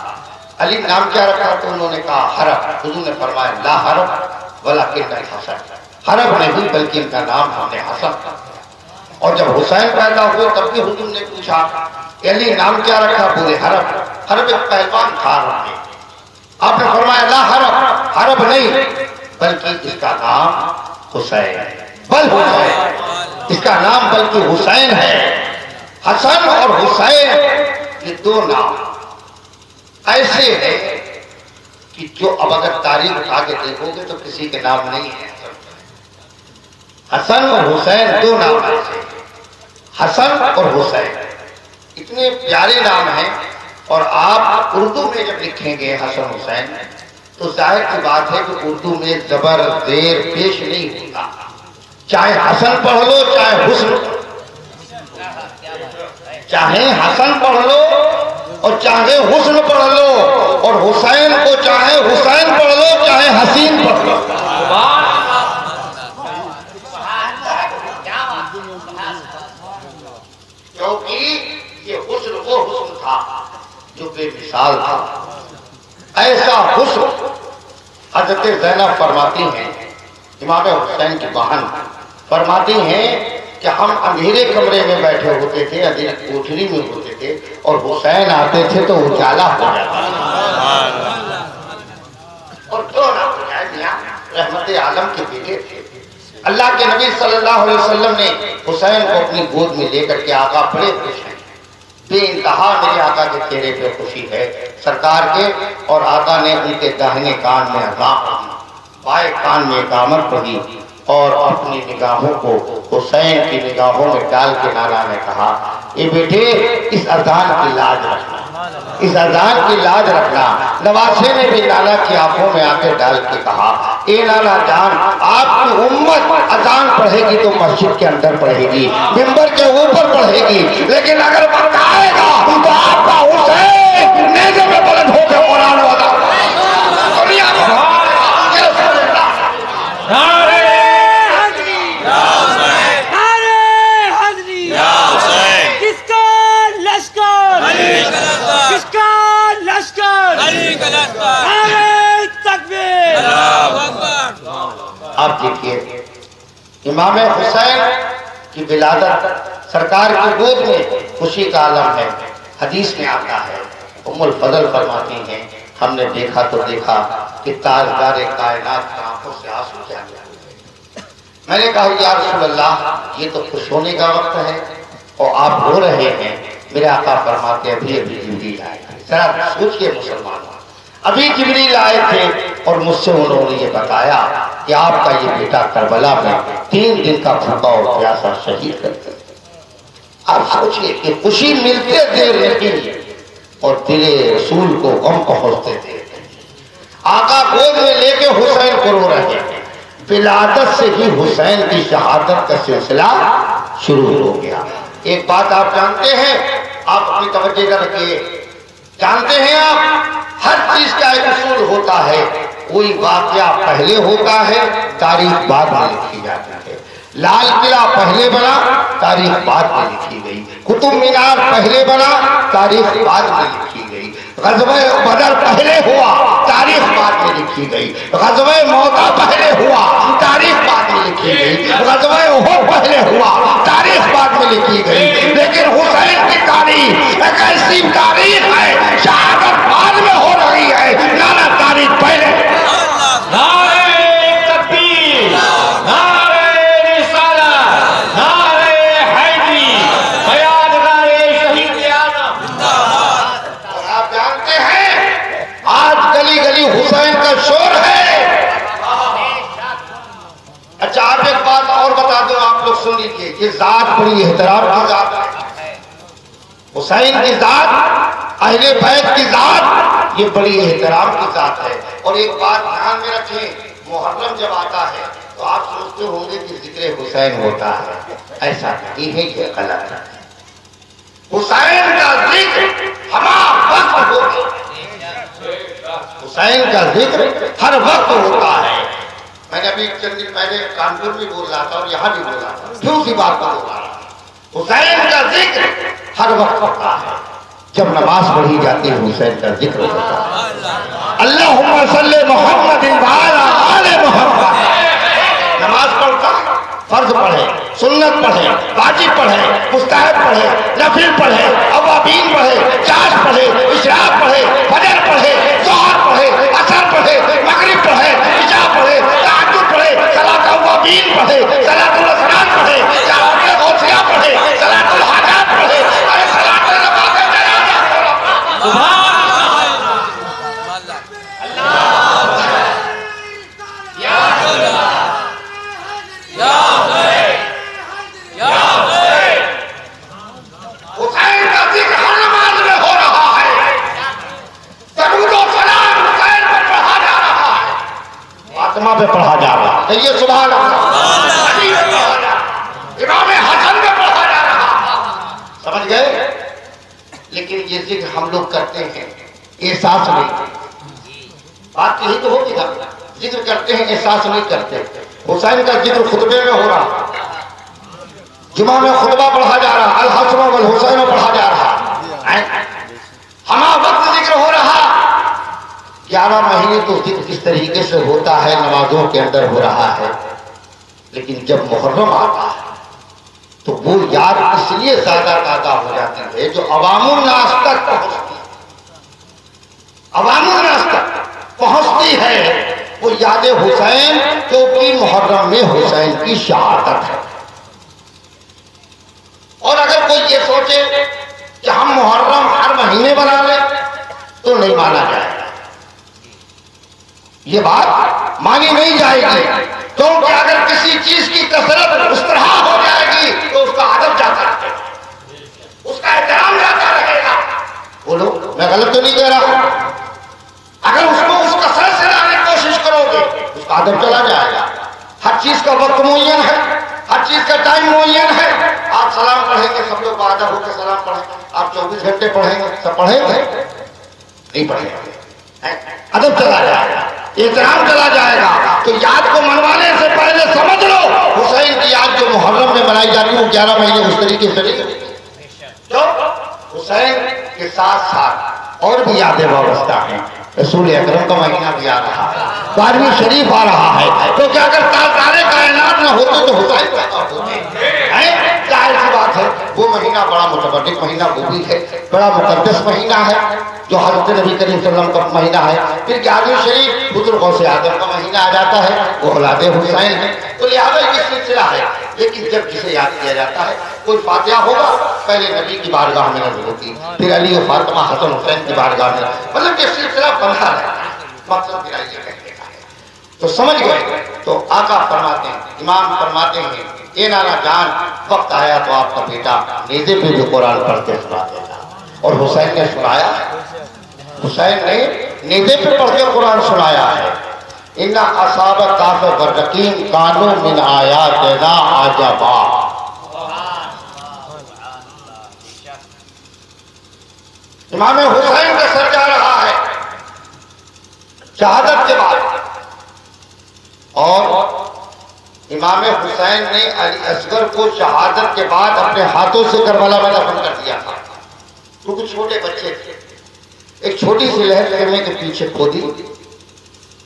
علی نام کیا رکھا، تو انہوں نے کہا حرب۔ حضور نے فرمایا لا حرب ولکن الحسن، حرب نہیں بلکہ ان کا نام ہم نے حسن کر دیا۔ اور جب حسین پیدا ہوئے تب بھی حضور نے پوچھا علی نام کیا رکھا، بولے حرب۔ حرب ایک پہلوان تھا عرب میں، آپ نے فرمایا لا حرب، حرب نہیں بلکہ اس کا نام حسین، بل حسین، اس کا نام بلکہ حسین ہے۔ حسن اور حسین یہ دو نام ایسے ہیں کہ جو اب اگر تاریخ اٹھا کے دیکھو گے تو کسی کے نام نہیں ہے۔ حسن اور حسین دو نام ایسے ہیں، حسن اور حسین اتنے پیارے نام ہیں، اور آپ اردو میں جب لکھیں گے حسن حسین تو ظاہر کی بات ہے کہ اردو میں زبر زیر پیش نہیں ہوتا، چاہے حسن پڑھ لو چاہے حسن، چاہے حسن پڑھ لو اور چاہے حسن پڑھ لو، اور حسین کو چاہے حسین پڑھ لو چاہے حسین پڑھ لو۔ کیونکہ یہ حسن وہ حسن تھا جو بے مثال تھا، ایسا حسن حضرت زینب فرماتی ہیں، امام حسین کی بہن فرماتی ہیں کہ ہم اندھیرے کمرے میں بیٹھے ہوتے تھے، اندھیرے کوٹھری میں ہوتے تھے، اور حسین آتے تھے تو اجالا ہو جاتا تھا۔ اور کیوں نہ ہو جائے، میاں رحمت عالم کے بیٹے تھے۔ اللہ کے نبی صلی اللہ علیہ وسلم نے حسین کو اپنی گود میں لے کر کے آقا بڑے خوش ہیں، بے انتہا میرے آقا کے چہرے پہ خوشی ہے سرکار کے، اور آقا نے ان کے داہنے کان میں اذان پڑھی، بائیں کان میں اقامت پڑھی، اور اپنی نگاہوں کو حسین کی نگاہوں میں ڈال کے نانا نے کہا اے بیٹے اس اذان کی لاج رکھنا، اس اذان کی لاج رکھنا۔ نواسے نے بھی نانا کی آنکھوں میں آنکھیں ڈال کے کہا اے نانا جان، آپ کی امت اذان پڑھے گی تو مسجد کے اندر پڑھے گی، منبر کے اوپر پڑھے گی، لیکن اگر وقت آئے گا تو آپ کا حسین نیزے میں بلند ہو کے قرآن ادا دنیا کو آپ دیکھیے امام حسین کی ولادت سرکار کی گود میں خوشی کا عالم ہے۔ حدیث میں آتا ہے ام الفضل فرماتی ہیں ہم نے دیکھا تو دیکھا کہ تاجدار کائنات کی آنکھوں سے آنسو کیا گیا۔ میں نے کہا یا رسول اللہ یہ تو خوش ہونے کا وقت ہے اور آپ رو رہے ہیں۔ میرے آقا فرماتے ابھی ابھی جبریل آئے، ذرا سوچئے مسلمان، ابھی جبریل آئے تھے اور مجھ سے انہوں نے یہ بتایا کہ آپ کا یہ بیٹا کربلا میں 3 دن کا بھوکا اور پیاسا شہید کر دیا۔ آپ سوچئے کہ خوشی ملتے دیر نہیں اور دل رسول کو غم پہنچتے دیر نہیں۔ آقا گود میں لے کے حسین کو رو رہے ہیں، ولادت سے ہی حسین کی شہادت کا سلسلہ شروع ہو گیا۔ ایک بات آپ جانتے ہیں، آپ اپنی توجہ رکھیے، جانتے ہیں آپ ہر چیز کا ایک اصول ہوتا ہے، کوئی واقعہ پہلے ہوتا ہے تاریخ بعد میں لکھی جاتی ہے۔ لال قلعہ پہلے بنا تاریخ بعد میں لکھی گئی، قطب مینار پہلے بنا تاریخ بعد میں لکھی گئی، غزوہ بدر پہلے ہوا تاریخ بعد میں لکھی گئی، غزوہ موتا پہلے ہوا تاریخ بعد میں لکھی گئی، غزوہ احد پہلے ہوا تاریخ بعد میں لکھی گئی، لیکن حسین کی تاریخ ایک ایسی تاریخ ہے شہادت بعد میں ہو رہی ہے، نانا تاریخ پہلے۔ بڑی احترام کی ذات ہے، حسین کی ذات، اہل بیت کی ذات، یہ بڑی احترام کی ذات ہے۔ اور ایک بات دھیان میں رکھیں، محرم جب آتا ہے تو آپ سوچتے ہوں گے کہ ذکر حسین ہوتا ہے، ایسا نہیں ہے، یہ غلط ہے۔ حسین کا ذکر ہمارا وقت ہوتا ہے، حسین کا ذکر ہر وقت ہوتا ہے۔ میں نے ابھی چند دن پہلے کانپور میں بول رہا تھا اور یہاں بھی بول رہا تھا، کیوں سی بات بول رہا تھا، حسین کا ذکر ہر وقت ہوتا ہے۔ جب نماز پڑھی جاتی ہے حسین کا ذکر ہوتا ہے، اللہم صلی محمد وعلی آل محمد۔ نماز پڑھتا ہے، فرض پڑھے، سنت پڑھے، واجب پڑھے، مستحب پڑھے، نفل پڑھے، اوابین پڑھے، چاش پڑھے، اشراق پڑھے، فجر پڑھے، ظہر پڑھے، عصر پڑھے، مغرب پڑھے، عشاء پڑھے، تہجد پڑھے، صلاۃ اوابین پڑھے، صلاۃ الاسرار پڑھے، صلاۃ غوثیہ پڑھے، صلاۃ الحاجات پڑھے، اور صلاۃ نماز جنازہ۔ پہ پڑھا جا رہا ہے، یہ سبحان اللہ، امام حسن پہ پڑھا جا رہا، سمجھ گئے؟ لیکن یہ ذکر ہم لوگ کرتے ہیں احساس نہیں، بات یہی تو ہوگی نا، ذکر کرتے ہیں احساس نہیں کرتے۔ حسین کا ذکر خطبے میں ہو رہا، جمعہ میں خطبہ پڑھا جا رہا، الحسن والحسین پڑھا جا رہا، ہمارا وقت ذکر ہو رہا۔ 11 مہینے تو ذکر اس طریقے سے ہوتا ہے، نمازوں کے اندر ہو رہا ہے، لیکن جب محرم آتا ہے تو وہ یاد اس لیے زیادہ تازہ ہو جاتی ہے جو عوام الناس تک پہنچتی ہے، عوام الناس تک پہنچتی ہے وہ یاد حسین، کیونکہ محرم میں حسین کی شہادت ہے۔ اور اگر کوئی یہ سوچے کہ ہم محرم ہر مہینے بنا لیں تو نہیں مانا جائے گا، یہ بات مانی نہیں جائے گی، کیونکہ اگر کسی چیز کی کثرت اس طرح ہو جائے گی تو اس کا ادب جاتا رہے گا، اس کا احترام جاتا رہے گا۔ بولو میں غلط تو نہیں کہہ رہا، اگر اس کو اس کثرت سے لانے کی کوشش کرو گے اس کا ادب چلا جائے گا۔ ہر چیز کا وقت معین ہے، ہر چیز کا ٹائم معین ہے۔ آپ سلام پڑھیں گے، سب لوگ باادب ہو کے سلام پڑھیں گے، آپ 24 گھنٹے پڑھیں گے، سب پڑھیں گے نہیں پڑھیں گے، ادب چلا جائے گا، احترام چلا جائے گا۔ تو یاد کو منوانے سے پہلے سمجھ لو حسین کی یاد جو محرم میں منائی جاتی ہے وہ 11 مہینے اس طریقے سے نہیں، تو حسین کے ساتھ ساتھ اور بھی یادیں وابستہ ہیں۔ رسول اکرم کا مہینہ بھی آ رہا ہے، 12ویں شریف آ رہا ہے، تو کیا اگر تاجدار کائنات نہ ہوتے تو حسین پیدا ہوتے ہیں، ظاہر سی بات ہے۔ وہ مہینہ بڑا متبرک مہینہ وہ بھی ہے، بڑا مقدس مہینہ ہے جو حضرت نبی کریم صلی اللہ علیہ وسلم کا مہینہ ہے۔ پھر 11ویں شریف حضور غوث اعظم کا مہینہ آ جاتا ہے، وہ اولاد حسین ہے، تو لہٰذا یہ سلسلہ ہے۔ لیکن جب جسے یاد کیا جاتا ہے، کوئی فاتحہ ہوگا پہلے نبی کی بارگاہ میں نظر ہوتی، پھر علی و فاطمہ حسن حسین کی بارگاہ میں، مطلب یہ سلسلہ بندھا رہتا ہے، مقصد میرا یہ کہنے کا ہے۔ تو سمجھ گئے؟ تو آقا فرماتے ہیں، امام فرماتے ہیں، اے نانا جان وقت آیا تو آپ کا بیٹا نیزے پہ جو قرآن پڑھتے سنا دیتا، اور حسین نے سنایا، حسین نے نیزے پہ پڑھ کے قرآن سنایا ہے۔ اِنَّا أَصْحَابَ الْكَهْفِ وَالرَّقِيمِ كَانُوا مِنْ آيَاتِنَا عَجَبًا۔ امام حسین کا سر جا رہا ہے شہادت کے بعد، اور امام حسین نے علی اصغر کو شہادت کے بعد اپنے ہاتھوں سے کربلا میں دفن کر دیا تھا، کیونکہ چھوٹے بچے تھے۔ ایک چھوٹی سی لہر خیمے کے پیچھے کھودی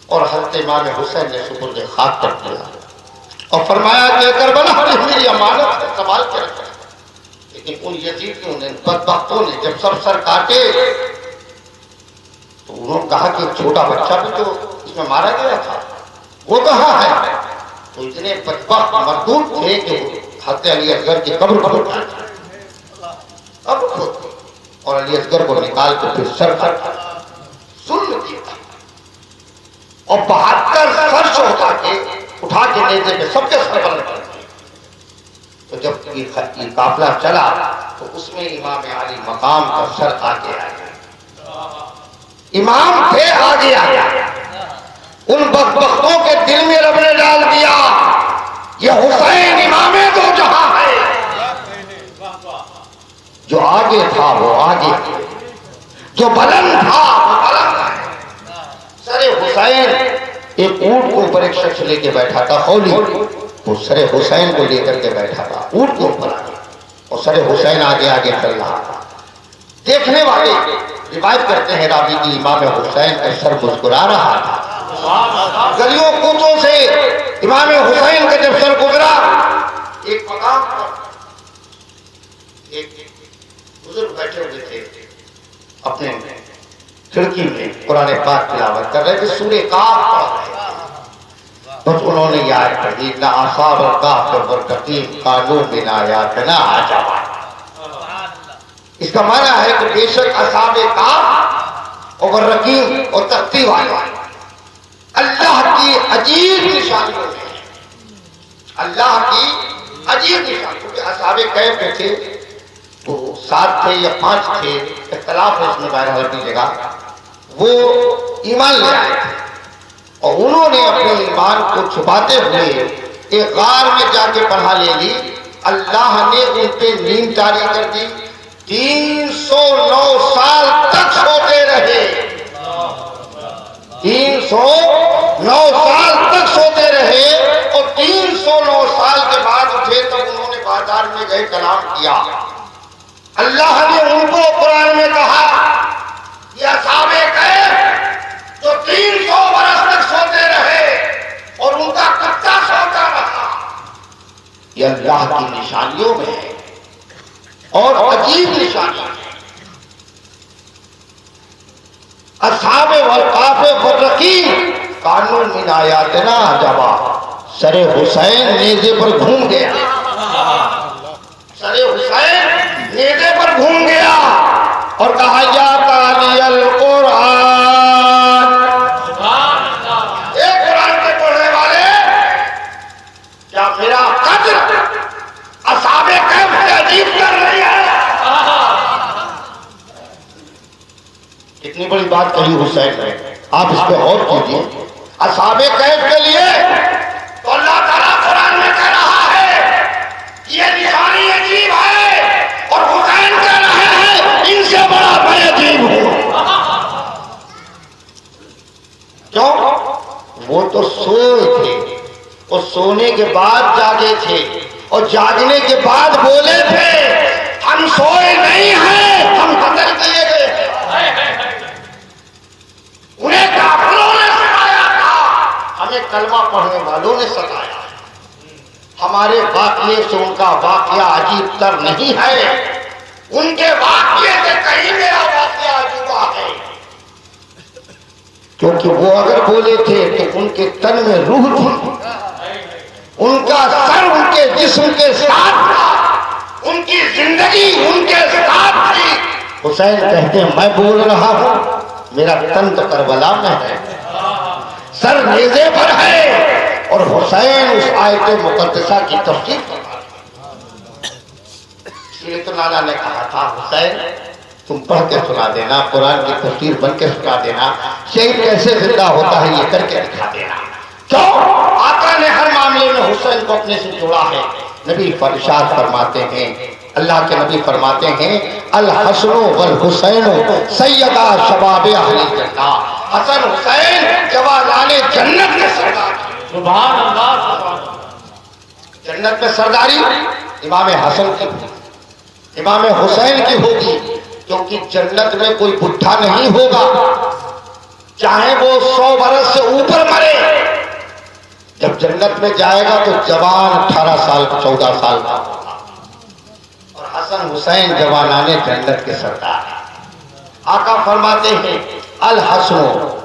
اور حضرت امام حسین نے سپرد خاک کر دیا اور فرمایا کہ کربلا میری امانت ہے، سنبھال کے رکھنا۔ لیکن ان یزیدیوں نے، بدبختوں نے جب سر کاٹے تو انہوں نے کہا کہ چھوٹا بچہ بھی تو اس میں مارا گیا تھا، وہ کہاں ہے؟ تو اتنے بدبخت مردود تھے کہ حضرت علی اصغر کی قبر کھود اور علی اصغر کو نکال کے پھر سر کاٹا، سن دیا اور 72 سر سے اٹھا کے نیزے پہ سب کے سر بلند کر دیے۔ تو جب یہ قافلہ چلا تو اس میں امام علی مقام کا سر آگے آیا، امام تھے آگے آیا۔ ان بدبختوں کے دل میں رب نے ڈال دیا یہ حسین امام دو جہاں ہے، جو آگے تھا وہ آگے، جو بلند تھا وہ بلند ہے۔ سر حسین ایک اونٹ کے اوپر ایک شخص لے کے بیٹھا تھا، خولی، وہ سر حسین کو لے کر کے بیٹھا تھا اونٹ کے اوپر آگے، اور سر حسین آگے آگے چل رہا تھا۔ دیکھنے والے روایت کرتے ہیں راوی کی امام حسین کا سر مسکرا رہا تھا۔ گلیوں کوچوں سے امام حسین کا جب سر گزرا، ایک مقام پر ایک بزرگ بیٹھے ہوئے تھے اپنے کھڑکی میں، قرآن پاک تلاوت کر رہے تھے، سورہ کاف پڑھ رہے تھے۔ بس انہوں نے یہ آیت پڑھی، نہ اصحاب الکہف والرقیم قالوا من آیاتنا عجبا۔ اس کا معنی ہے کہ بے شک اصحاب کہف اور رقیم اور تختی والے اللہ کی عجیب نشانیوں میں ہیں، اللہ کی عجیب نشانیوں، کیونکہ اصحاب کہف میں تھے وہ 7 تھے یا 5 تھے، اختلاف ہے اس میں بہرحال کی جگہ، وہ ایمان لے آئے تھے اور انہوں نے اپنے ایمان کو چھپاتے ہوئے ایک غار میں جا کے پناہ لے لی۔ اللہ نے ان پہ نیند طاری کر دی، 309 سال تک سوتے رہے، 309 سال تک سوتے رہے، اور 309 سال کے بعد اٹھے تو انہوں نے بازار میں گئے کلام کیا۔ اللہ نے ان کو قرآن میں کہا یہ اصحاب کہف جو 300 برس تک سوتے رہے اور ان کا کتا سوتا رہا، یہ اللہ کی نشانیوں میں ہے اور عجیب نشانیاں ہیں۔ اصحاب والکہف والرقیم قالوا من آیاتنا عجبا۔ سر حسین نیزے پر گھوم گیا، سر حسین نیزے پر گھوم گیا اور کہا یا قاری القرآن، اے قرآن کے پڑھنے والے، کیا میرا قدر اصحاب کہف سے عجیب کر رہی ہے؟ کتنی بڑی بات کہی حسین نے، آپ اس پہ غور کیجیے۔ اصحاب کہف کے لیے تو اللہ تعالیٰ قرآن میں کہہ رہا ہے یہ نشانی عجیب ہے، اور حسین کہہ رہے ہیں ان سے بڑا میں عجیب ہوں۔ کیوں؟ وہ تو سوئے تھے، اور سونے کے بعد جاگے تھے، اور جاگنے کے بعد بولے تھے ہم سوئے نہیں ہیں، ہم قتل کیے گئے ہیں۔ انہیں کافروں نے ستایا تھا، ہمیں کلمہ پڑھنے والوں نے ستایا۔ ہمارے واقعے سے ان کا واقعہ عجیب تر نہیں ہے، ان کے واقعے سے کہیں میرا واقعہ عجیبہ ہے، کیونکہ وہ اگر بولے تھے تو ان کے تن میں روح تھی، ان کا سر ان کے جسم کے ساتھ تھا، ان کی زندگی ان کے ساتھ تھی۔ حسین کہتے ہیں میں بول رہا ہوں، میرا تن تو کربلا میں ہے، سر نیزے پر ہے، اور حسین اس آیت مقدسہ کی تفسیر فرما رہے ہیں۔ اس لیے تو نانا نے کہا تھا حسین تم پڑھ کے سنا دینا، قرآن کی تفسیر بن کے سنا دینا، شہید کیسے زندہ ہوتا ہے یہ کر کے دکھا دینا۔ کیوں؟ آقا نے ہر معاملے میں حسین کو اپنے سے جوڑا ہے۔ نبی ارشاد فرماتے ہیں، اللہ کے نبی فرماتے ہیں الحسن والحسین سیدا شباب اہل جنہ، حسن حسین جوانان جنت کے سردار۔ سبحان اللہ۔ جنت میں سرداری امام حسن کی، امام حسین کی ہوگی، کیونکہ جنت میں کوئی بڈھا نہیں ہوگا، چاہے وہ 100 برس سے اوپر مرے، جب جنت میں جائے گا تو جوان 18 سال 14 سال کا ہوگا، اور حسن حسین جوانان جنت کے سردار ہیں۔ آقا فرماتے ہیں الحسن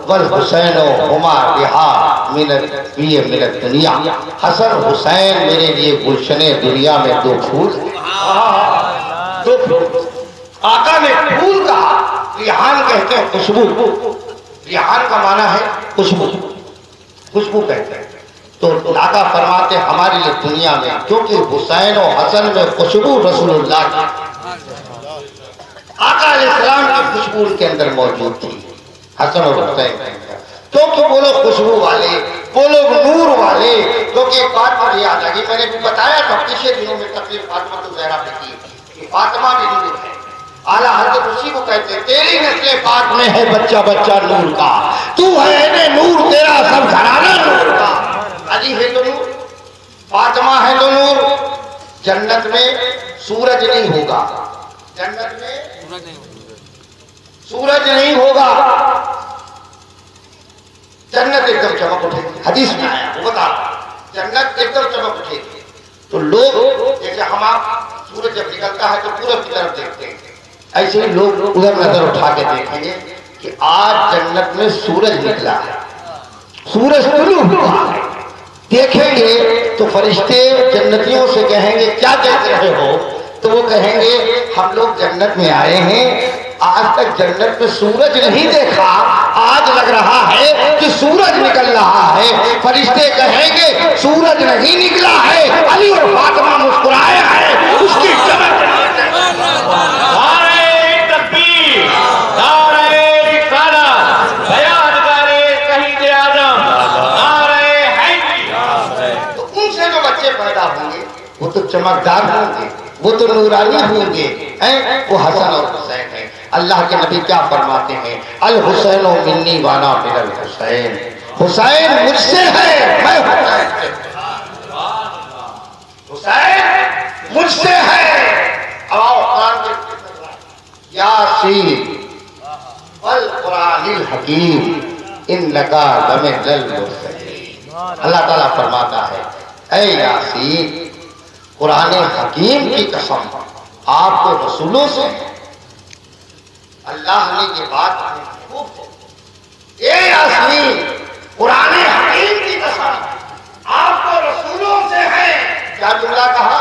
والحسین ہما بہار من الدنیا، حسن حسین میرے لیے گلشن دنیا میں 2 پھول ہیں، 2 پھول۔ آقا نے پھول کہا، ریحان کہتے ہیں خوشبو، ریحان کا معنی ہے خوشبو، خوشبو کہتے ہیں۔ تو آقا فرماتے ہمارے لیے دنیا میں کیونکہ حسین و حسن میں خوشبو رسول اللہ کی، آقا علیہ السلام کی خوشبو ان کے اندر موجود تھی، حسن اور حسین کے اندر، کیونکہ وہ لوگ خوشبو والے، وہ لوگ نور والے۔ کیونکہ ایک بات مجھے یاد آ گئی، میں نے بھی بتایا تھا پچھلے دنوں میں تقریر فاطمہ الزہرا پہ کی کہ فاطمہ بھی نور ہے، اعلیٰ حضرت اسی کو کہتے ہیں تیری نسل پاک میں ہے بچہ بچہ نور کا، تو ہے نور تیرا سب گھرانہ نور کا۔ علی ہے تو نور، فاطمہ ہے تو نور۔ جنت میں سورج نہیں ہوگا، جنت میں سورج نہیں ہوگا، جنت ایک دم چمک اٹھے گی، حدیث میں آیا وہ بتا، جنت ایک دم چمک اٹھے گی۔ تو لوگ جیسے ہم آپ سورج جب نکلتا ہے تو پورب کی طرف دیکھتے ہیں، ایسے ہی لوگ ادھر نظر اٹھا کے دیکھیں گے کہ آج جنت میں سورج نکلا ہے، سورج طلوع ہوا ہے۔ دیکھیں گے تو فرشتے جنتیوں سے کہیں گے کیا دیکھ رہے ہو؟ تو وہ کہیں گے ہم لوگ جنت میں آئے ہیں، آج تک جنت میں سورج نہیں دیکھا، آج لگ رہا ہے کہ سورج نکل رہا ہے۔ فرشتے کہیں گے سورج نہیں نکلا ہے، علی اور فاطمہ مسکرائے ہیں، اس کی چمک وہ تو چمکدار ہوں گے، وہ تو نورانی ہوں گے، وہ حسن اور حسین ہیں۔ اللہ کے نبی کیا فرماتے ہیں؟ الحسین منی وانا من الحسین، حسین مجھ سے ہے میں حسین سے، حسین مجھ سے ہے۔ اب آؤ قرآن کے یاسین والقرآن الحکیم انکا لمن المرسلین۔ اللہ تعالیٰ فرماتا ہے اے یاسین، قرآن حکیم کی قسم آپ کو رسولوں سے، اللہ نے یہ بات خوب، اے یاسین قرآن حکیم کی قسم آپ کو رسولوں سے ہے۔ کیا جملہ کہا؟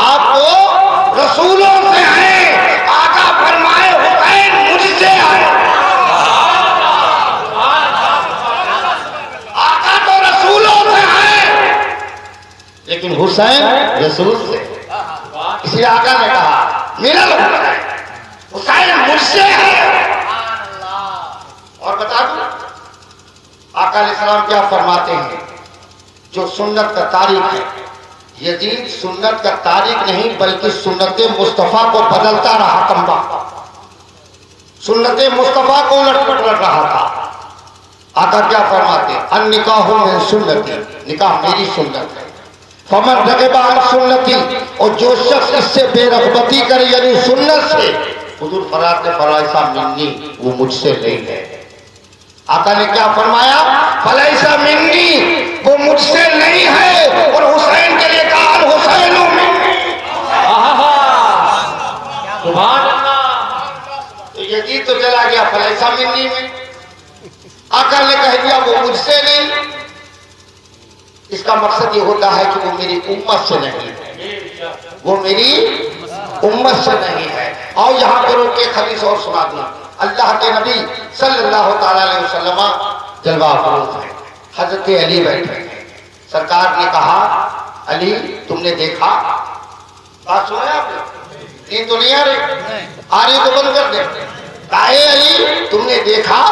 آپ کو رسولوں سے ہے۔ آقا فرمائے حسین مجھ سے ہے، آقا تو رسولوں سے ہے لیکن حسین رسول سے، اس لیے آقا نے کہا میرا حسین مجھ سے ہے۔ اور بتا دوں آقا علیہ السلام کیا فرماتے ہیں؟ جو سنت کا تاریخ ہے، یزید سنت کا تاریخ نہیں بلکہ سنت مصطفیٰ کو بدلتا رہا، کمبا سنت مصطفیٰ کو الٹ پلٹ رہا تھا۔ آقا کیا فرماتے ہیں؟ النکاح من سنتی، نکاح میری سنت ہے، فمن رغب عن سنتی، اور جو شخص اس سے بے رغبتی کرے یعنی سنت سے، حضور فرماتے فلیسا منی، وہ مجھ سے نہیں ہے۔ آقا نے کیا فرمایا؟ فلیسا منی، وہ مجھ سے نہیں ہے۔ اور حسین کے لیے کہا الحسین منی، سبحان اللہ۔ تو یزید تو چلا گیا فلیسا منی میں، آقا نے کہہ دیا وہ مجھ سے نہیں۔ اس کا مقصد یہ ہوتا ہے کہ وہ میری امت سے نہیں ہے، وہ میری امت سے نہیں ہے۔ اور یہاں پر روک کے حدیث اور سنا دوں، اللہ کے نبی صلی اللہ تعالیٰ علیہ وسلم جلوہ افروز ہیں، حضرت علی بیٹھے ہیں، سرکار نے کہا علی تم نے دیکھا، بات سنا آپ نے؟ نیند تو نہیں آ رہی؟ آ رہی تو بند کر دیں۔ کہے علی تم نے دیکھا؟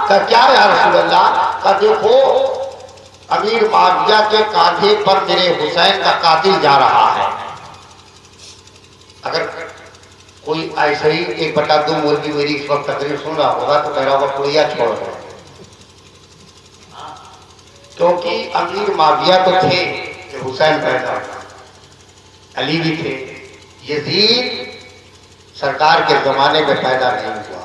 کہ کیا یا رسول اللہ؟ کہ دیکھو امیر معاویہ کے کاندھے پر میرے حسین کا قاتل جا رہا ہے۔ اگر کوئی ایسے ہی 1/2 مرغی میری اس وقت تقریر سن رہا ہوگا تو کہہ رہا ہوگا پڑیا چھوڑ رہا ہے، کیونکہ امیر معاویہ تو تھے کہ حسین پیدا ہوا، علی بھی تھے، یزید سرکار کے زمانے میں پیدا نہیں ہوا،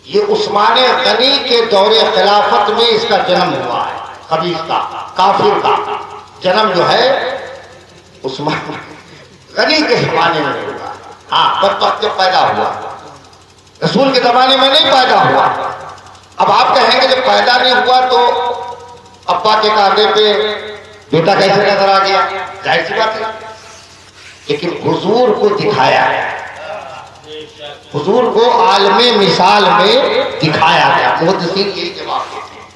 یہ عثمان غنی کے دور خلافت میں اس کا جنم ہوا ہے، خبیث کا، کافر کا جنم جو ہے عثمان غنی کے زمانے میں ہوا۔ ہاں بدبخت جب پیدا ہوا، رسول کے زمانے میں نہیں پیدا ہوا۔ اب آپ کہیں گے جب پیدا نہیں ہوا تو ابا کے کاندھے پہ بیٹا کیسے نظر آ گیا؟ ظاہر سی بات ہے، لیکن حضور کو دکھایا ہے، حضور کو عالم مثال میں دکھایا گیا۔ محدثین یہی جواب دیتے ہیں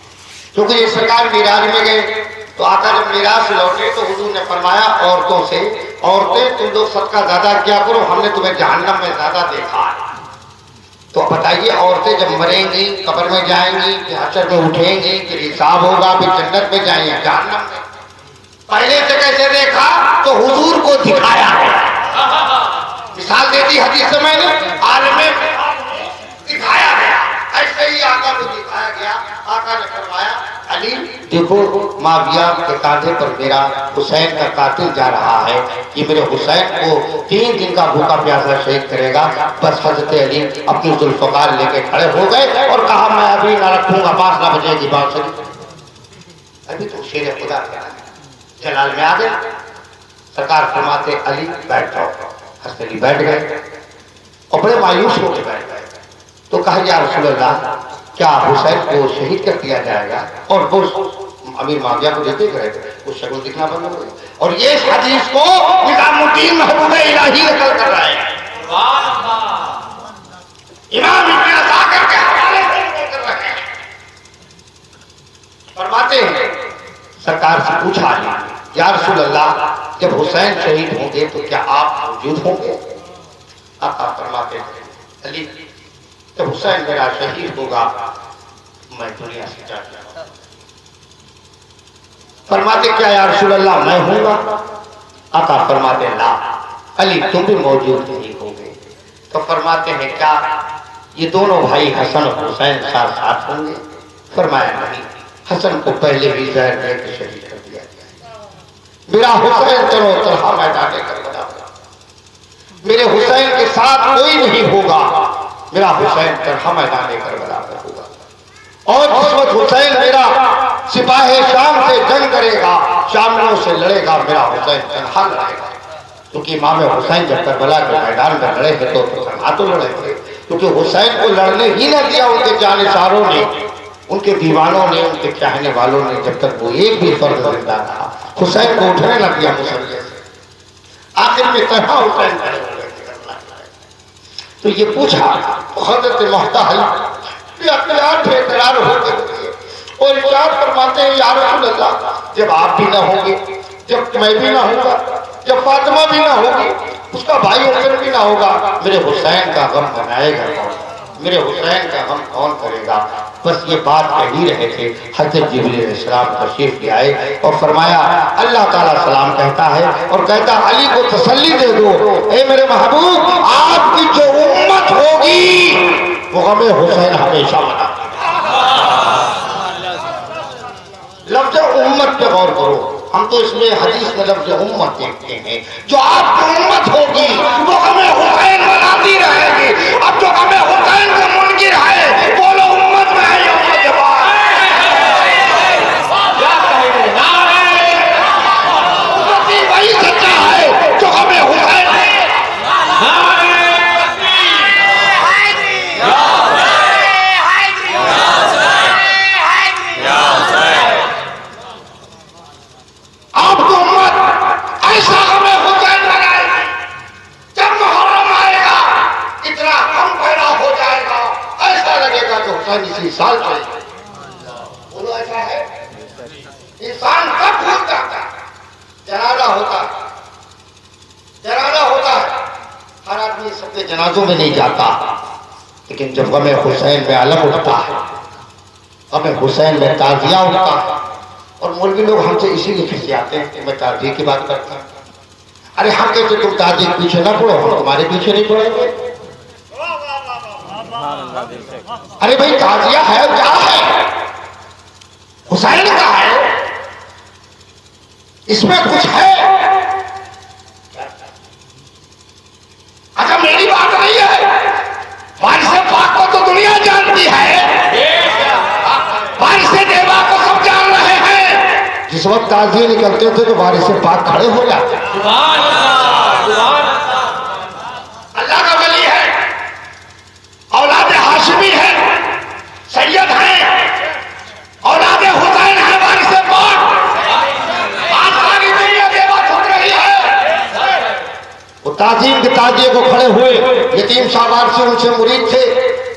کیونکہ یہ سرکار میراج میں گئے تو آقا جب میراج سے لوٹے تو حضور نے فرمایا عورتوں سے، عورتیں تم لوگ صدقہ زیادہ کیا کرو، ہم نے تمہیں جہنم میں زیادہ دیکھا ہے۔ تو بتائیے عورتیں جب مریں گی، قبر میں جائیں گی، کہ حشر میں اٹھیں گی، کہ حساب ہوگا، پھر جنت میں جائیں گے جہنم میں، پہلے سے کیسے دیکھا؟ تو حضور کو دکھایا ہے۔ مثال دیتی حدیث میں نے، عالم دکھایا گیا، ایسے ہی آقا کو دکھایا گیا۔ آقا نے فرمایا علی دیکھو معاویہ کے کاندھے پر میرا حسین کا قاتل جا رہا ہے، یہ میرے حسین کو 3 دن کا بھوکا پیاسا شہید کرے گا۔ بس حضرت علی اپنی ذوالفقار لے کے کھڑے ہو گئے اور کہا میں ابھی نہ رکھوں گا، پاس نہ بجے گی بات سنی، ابھی تو شیر خدا کہنا جلال میں آ گئے۔ سرکار فرماتے علی بیٹھ جاؤ، حضرت علی بیٹھ گئے اور بڑے مایوس ہو کے بیٹھ گئے۔ تو کہا یا رسول اللہ کیا حسین کو شہید کر دیا جائے گا؟ اور وہ امیر معاویہ کو دیکھے گئے، وہ شکل دکھنا بند ہو گئی۔ اور یہ اس حدیث کو نظام الدین محبوب الہی نقل کر رہے ہیں، امام ابن عساکر کے حوالے سے نقل کر رہے ہیں۔ فرماتے ہیں سرکار سے پوچھا یا رسول اللہ جب حسین شہید ہوں گے تو کیا آپ موجود ہوں گے؟ آقا فرماتے ہیں علی جب حسین میرا شہید ہوگا میں دنیا سے جا جاؤں گا۔ فرماتے کیا یا رسول اللہ میں ہوں گا؟ آقا فرماتے لا علی تم بھی موجود نہیں ہوگے۔ تو فرماتے ہیں کیا یہ دونوں بھائی حسن اور حسین ساتھ ساتھ ہوں گے؟ فرمایا نہیں، حسن کو پہلے ہی زہر دے کے شہید کر دیا گیا، میرا حسین چلو طرح میدان کربلا ہوگا، میرے حسین کے ساتھ کوئی نہیں ہوگا، میرا حسین طرح میدان کربلا ہوگا۔ اور جس وقت حسین میرا سپاہ شام سے جنگ کرے گا، شامیوں سے لڑے گا، میرا حسین تنہا لڑے گا، کیونکہ امام حسین جب کربلا کے میدان میں لڑے گے تو تنہا تو لڑے گے، کیونکہ حسین کو لڑنے ہی نہ دیا ان کے جانثاروں نے، ان کے دیوانوں نے، ان کے چاہنے والوں نے، جب تک وہ ایک بھی فرد زندہ رہا حسین کو اٹھنے نہ دیا مسلح سے۔ آخر میں تنہا حسین کھڑے ہو گئے۔ تو یہ پوچھا حضرت محتحل اختیار بے قرار ہو گئے اور ارشاد فرماتے ہیں یا رسول اللہ جب آپ بھی نہ ہوں گے، جب میں بھی نہ ہوں گا، جب فاطمہ بھی نہ ہوگی، اس کا بھائی حسین بھی نہ ہوگا، میرے حسین کا غم منائے گا کون؟ میرے حسین کا غم کون کرے گا؟ بس یہ بات کہہ ہی رہے تھے حضرت جبریل علیہ السلام تشریف لے آئے اور فرمایا اللہ تعالیٰ سلام کہتا ہے اور کہتا علی کو تسلی دے دو اے میرے محبوب آپ کی جو امت ہوگی وہ غم حسین ہمیشہ منا۔ لفظ امت پہ غور کرو، ہم تو اس میں حدیث میں لفظ امت دیکھتے ہیں، جو آپ کی امت ہوگی وہ غم حسین مناتی رہے گی۔ اب جو غم حسین سے منکر ہے وہ لوگ امت میں ہے یا امت کے بعد؟ امتی وہی سچا ہے جو غم حسین ہے۔ آپ کو امت ایسا غم حسین منائے گی، جب محرم آئے گا اتنا غم پیدا ہو جائے گا، ایسا لگے گا کہ حسین اسی سال چلے گا۔ بولو ایسا ہے؟ انسان کب بھول جاتا ہے؟ جنازہ ہوتا ہے، جنازہ ہوتا ہے، ہر آدمی سب کے جنازوں میں نہیں جاتا، لیکن جب غم حسین میں علم اٹھتا ہے، غم حسین میں تعزیہ اٹھتا ہے، اور مولوی لوگ ہم سے اسی لیے کھنسے آتے ہیں کہ میں تعزیے کی بات کرتا ہوں۔ ارے ہم کہتے تم تعزیے کے پیچھے نہ پڑو، ہم تمہارے پیچھے نہیں پڑیں گے۔ ارے بھائی تعزیہ ہے کیا ہے؟ حسین کا ہے، اس میں کچھ ہے؟ اچھا میری بات نہیں ہے، وارث پاک کو تو دنیا جانتی ہے، وارث دیوا کو سب جان رہے ہیں۔ جس وقت تعزیے نکلتے تھے تو وارث پاک کھڑے ہو جاتے ہیں۔ اللہ کا ولی ہے، اولاد ہاشمی ہے، سید ہیں، اولاد حسین ہے، وارث پاک۔ آج ساری دنیا دیوا چھوڑ رہی ہے۔ وہ تعظیم کے تعزیے کو کھڑے ہوئے، یتیم شاہوار سے ان سے مرید تھے،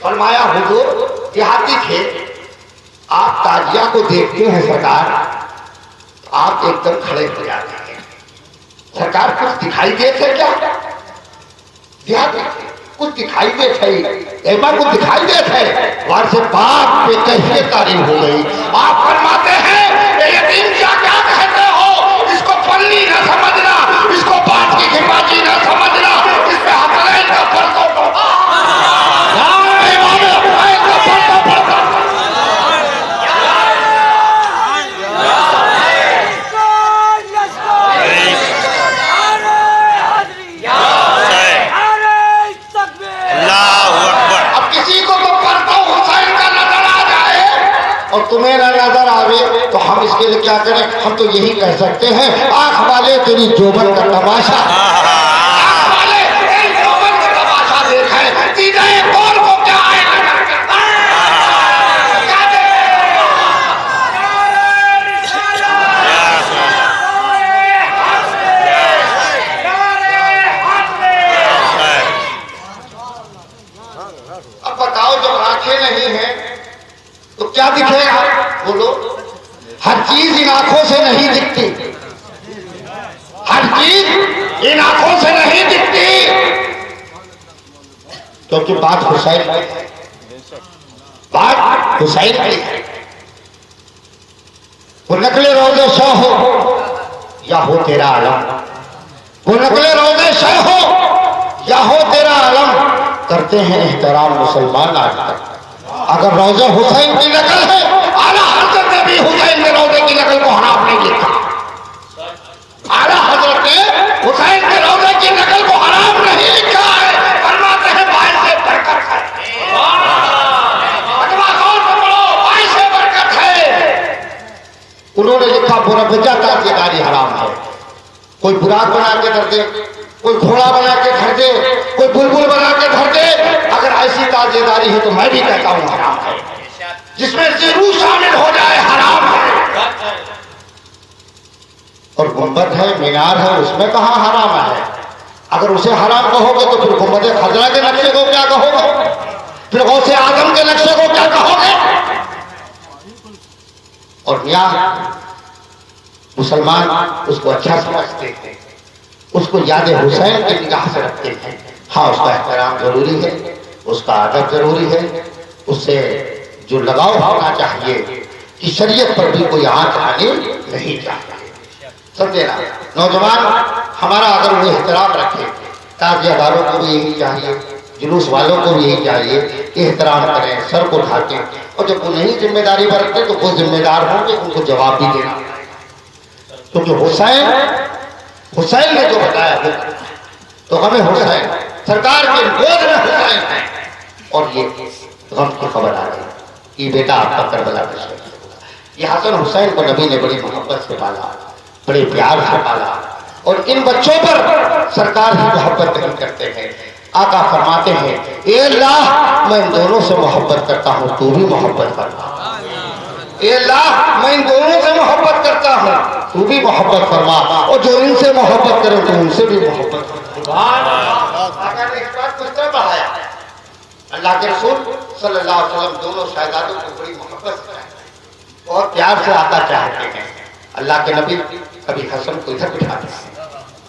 فرمایا حضور دیہاتی تھے، آپ تازیہ کو دیکھتے ہیں سرکار، آپ ایک دم کھڑے ہو جاتے ہیں۔ سرکار کچھ دکھائی دیتے کیا؟ کچھ دکھائی دیتے ایما کچھ دکھائی دیتے وارث پاک پہ کیسے تعریف ہو گئی۔ آپ فرماتے ہیں اے یتیم کیا کہتے ہو، اس کو پلی نہ سمجھنا، اس کو بات کی کھپاچی نہ سمجھنا، اس پہ حسنین کا پردہ پڑتا اور تمہیں نہ نظر آوے تو ہم اس کے لیے کیا کریں؟ ہم تو یہی کہہ سکتے ہیں آنکھ والے تیری جوبن کا تماشا، آنکھ والے تیری جوبن کا تماشا دیکھیں، تیرے کون کو کیا آئے نظر کرتا ہے۔ اب بتاؤ جب آنکھیں نہیں ہیں تو کیا دکھے گا؟ بولو، ہر چیز ان آنکھوں سے نہیں دکھتی، ہر چیز ان آنکھوں سے نہیں دکھتی، کیونکہ بات حسین کی ہے، بات حسین کی ہے۔ وہ نقل روضے شاہ ہو یا ہو تیرا علم، وہ نقل روضے شاہ ہو یا ہو تیرا علم، کرتے ہیں احترام مسلمان آج تک۔ اگر روضہ حسین کی نقل ہے، اعلیٰ حضرت نے بھی حسین کے روضے کی نقل کو حرام نہیں لکھا، اعلیٰ حضرت نے حسین کے روضے کی نقل کو حرام نہیں لکھا ہے، فرماتے ہیں باعث برکت ہے، باعث برکت ہے۔ انہوں نے لکھا بربجہ تازیداری حرام ہے، کوئی براق بنا کے دھر دے، کوئی گھوڑا بنا کے دھر دے، کوئی بلبل بنا کے دھر دے، اگر ایسی تازیداری ہے تو میں بھی کہتا ہوں حرام ہے، جس میں زیرو شامل ہو جائے حرام ہے۔ اور گنبد ہے، مینار ہے، اس میں کہاں حرام ہے؟ اگر اسے حرام کہو گے تو پھر گنبد خضرا کے نقشے کو کیا کہو گے؟ پھر غوث اعظم کے نقشے کو کیا کہو گے؟ اور یہاں مسلمان اس کو اچھا سمجھتے ہیں، اس کو یاد حسین کی نگاہ سے رکھتے ہیں۔ ہاں اس کا احترام ضروری ہے، اس کا ادب ضروری ہے، اس سے جو لگاؤ ہونا چاہیے کہ شریعت پر بھی کوئی آنچ آنی نہیں چاہیے، سمجھے نا؟ نوجوان ہمارا اگر وہ احترام رکھے، تازیہ داروں کو بھی یہی چاہیے، جلوس والوں کو بھی یہی چاہیے کہ احترام کریں، سر کو ڈھانکیں، اور جب وہ نہیں ذمہ داری برتتے تو وہ ذمہ دار ہوں گے، ان کو جواب بھی دینا، کیونکہ حسین نے جو بتایا وہ تو ہمیں حسین سرکار کے گود میں حسین ہے، اور یہ غم کی خبر آ گئی یہ بیٹا آپ کا کربلا کا شہید ہوگا۔ یہ حسن حسین کو نبی نے بڑی محبت سے پالا، بڑے پیار سے پالا، اور ان بچوں پر سرکار ہی محبت نہیں کرتے ہیں۔ آقا فرماتے ہیں اے اللہ میں ان دونوں سے محبت کرتا ہوں، تو بھی محبت فرما۔ اے اللہ میں ان دونوں سے محبت کرتا ہوں، تو بھی محبت فرما، اور جو ان سے محبت کرے تو ان سے بھی محبت فرما۔ آقا نے اس بات کو اس طرح بڑھایا، اللہ کے رسول صلی اللہ علیہ وسلم دونوں شہزادوں کو بڑی محبت سے چاہتے، اور پیار سے آقا چاہتے ہیں۔ اللہ کے نبی کبھی حسن کو ادھر بٹھاتے ہیں،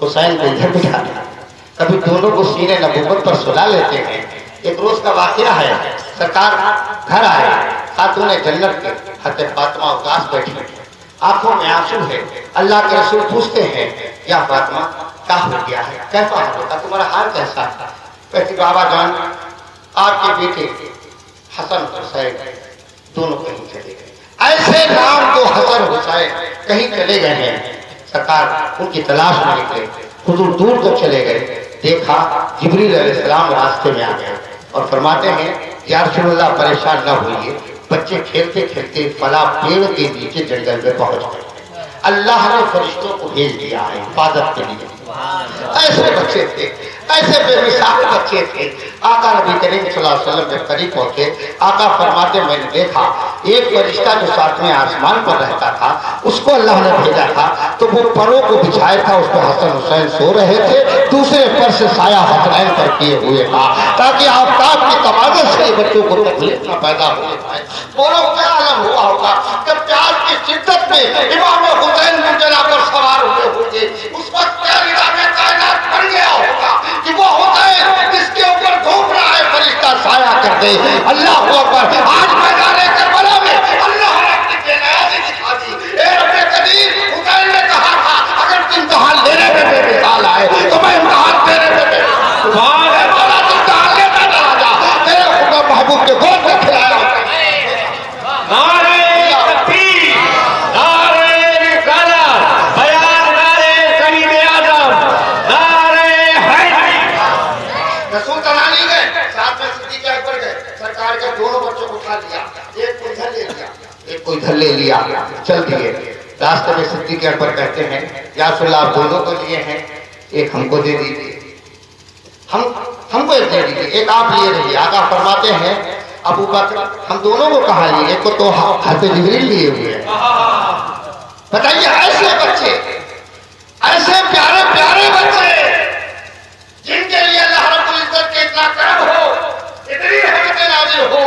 حسین کو ادھر بٹھاتے ہیں، کبھی دونوں کو سینے نبوت پر سلا لیتے ہیں۔ ایک روز کا واقعہ ہے، سرکار گھر آئے، خاتون جنت کے حضرت فاطمہ اداس بیٹھی، آنکھوں میں آنسو ہے۔ اللہ کے رسول پوچھتے ہیں یا فاطمہ کیا ہو گیا ہے، کیسا ہوگا، تمہارا حال کیسا ہے؟ کہتی بابا جان آپ کے بیٹے حسن حسین دونوں کہیں چلے گئے، ایسے نام تو حسن حسین کہیں چلے گئے ہیں۔ سرکار ان کی تلاش میں نکلے، حضور دور کو چلے گئے، دیکھا جبریل علیہ السلام راستے میں آ گئے اور فرماتے ہیں یا رسول اللہ پریشان نہ ہوئیے، بچے کھیلتے کھیلتے فلاں پیڑ کے نیچے جنگل میں پہنچ گئے، اللہ نے فرشتوں کو بھیج دیا ہے حفاظت کے لیے۔ ایسے بچے تھے، ایسے بے مثال بچے تھے۔ آقا نبی کریم صلی اللہ علیہ وسلم کے قریب پہنچے، آقا فرماتے میں نے دیکھا ایک فرشتہ جو ساتویں آسمان پر رہتا تھا اس کو اللہ نے بھیجا تھا، تو وہ پروں کو بچھائے تھا، اس پہ حسن حسین سو رہے تھے، دوسرے پر سے سایہ حسنین پر کیے ہوئے تھا، تاکہ آفتاب کی تمازت سے بچوں کو تکلیف نہ پیدا ہو جائے۔ بولو کیا عالم ہوا ہوگا کر دے. اللہ اکبر. آج میدان کربلا میں اللہ نے اپنی بے نیازی دکھا دی. اے رب قدیر, حسین نے کہا تھا اگر تم امتحان لینے میں بے مثال آئے تو میں امتحان دینے میں بے مثال ہے. مولا تم امتحان لیتا چلا جا, تیرے خدا محبوب کے گود میں کھلایا. دونوں بچوں کو اٹھا لیا, ایک کو ادھر لے لیا, ایک کو ادھر لے لیا, چل دیے. راستے میں صدیق اکبر کہتے ہیں یا رسول اللہ آپ دونوں کو لیے ہیں, ایک ہم کو دے دیجیے, ہم کو ایک دے دیجیے, ایک آپ لیے رہیے. آقا فرماتے ہیں ابو بکر ہم دونوں کو کہاں لیے, ایک کو تو حضرت جبریل لیے ہوئے ہیں. بتائیے ایسے بچے, ایسے پیارے پیارے بچے جن کے لیے اللہ رب العزت کے اتنا کرم ہو, اتنی رحمت نازل ہو.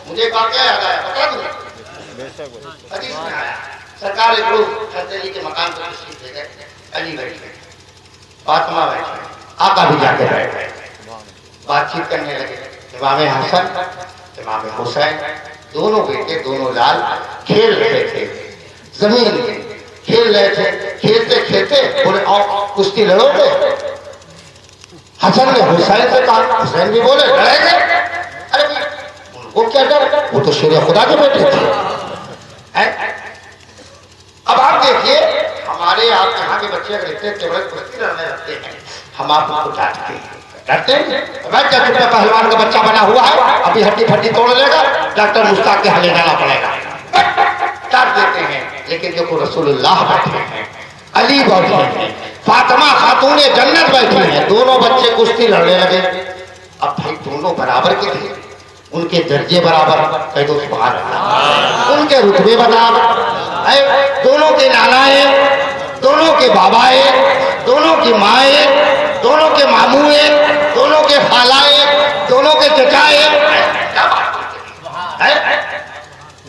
مجھے واقعہ یاد آیا, بتا دوں حدیث میں آیا سرکار ایک روز حضرت علی کے مقام پر تشریف لے گئے. علی بیٹھے, فاطمہ بیٹھے, آقا بھی جا کے بیٹھ گئے, بات چیت کرنے لگے. امام حسن امام حسین دونوں بیٹے دونوں لال کھیل رہے تھے, زمین میں کھیل رہے تھے. کھیلتے کھیلتے بولے آؤ کشتی لڑو گے. حسن نے حسین سے کہا, حسین بھی بولے لڑیں گے. ارے وہ کیا ڈر, وہ تو شیر خدا کے بیٹے تھے. اب آپ دیکھیے ہمارے آپ یہاں کے بچے اگر اتنے تیورے کشتی لڑنے لگتے ہیں, ہم آپ کو ڈانٹتے ہیں, ڈرتے ہیں. بیٹھ جا چپ, پہلوان کا بچہ بنا ہوا ہے, ابھی ہڈی پھڈی توڑ لے گا, ڈاکٹر مشتاق کے ہلے جانا پڑے گا, ڈانٹ دیتے ہیں. لیکن دیکھو رسول اللہ بیٹھے ہیں, علی بیٹھے ہیں, فاطمہ خاتون جنت بیٹھی ہیں, دونوں بچے کشتی لڑنے لگے. اب بھائی دونوں برابر کے تھے, ان کے درجے برابر, کہہ دو سبحان اللہ, ان کے رتبے برابر, دونوں کے نانائے, دونوں کے بابائے, دونوں کی مائیں, دونوں کے ماموئے, دونوں کے خالائے, دونوں کے چچائے.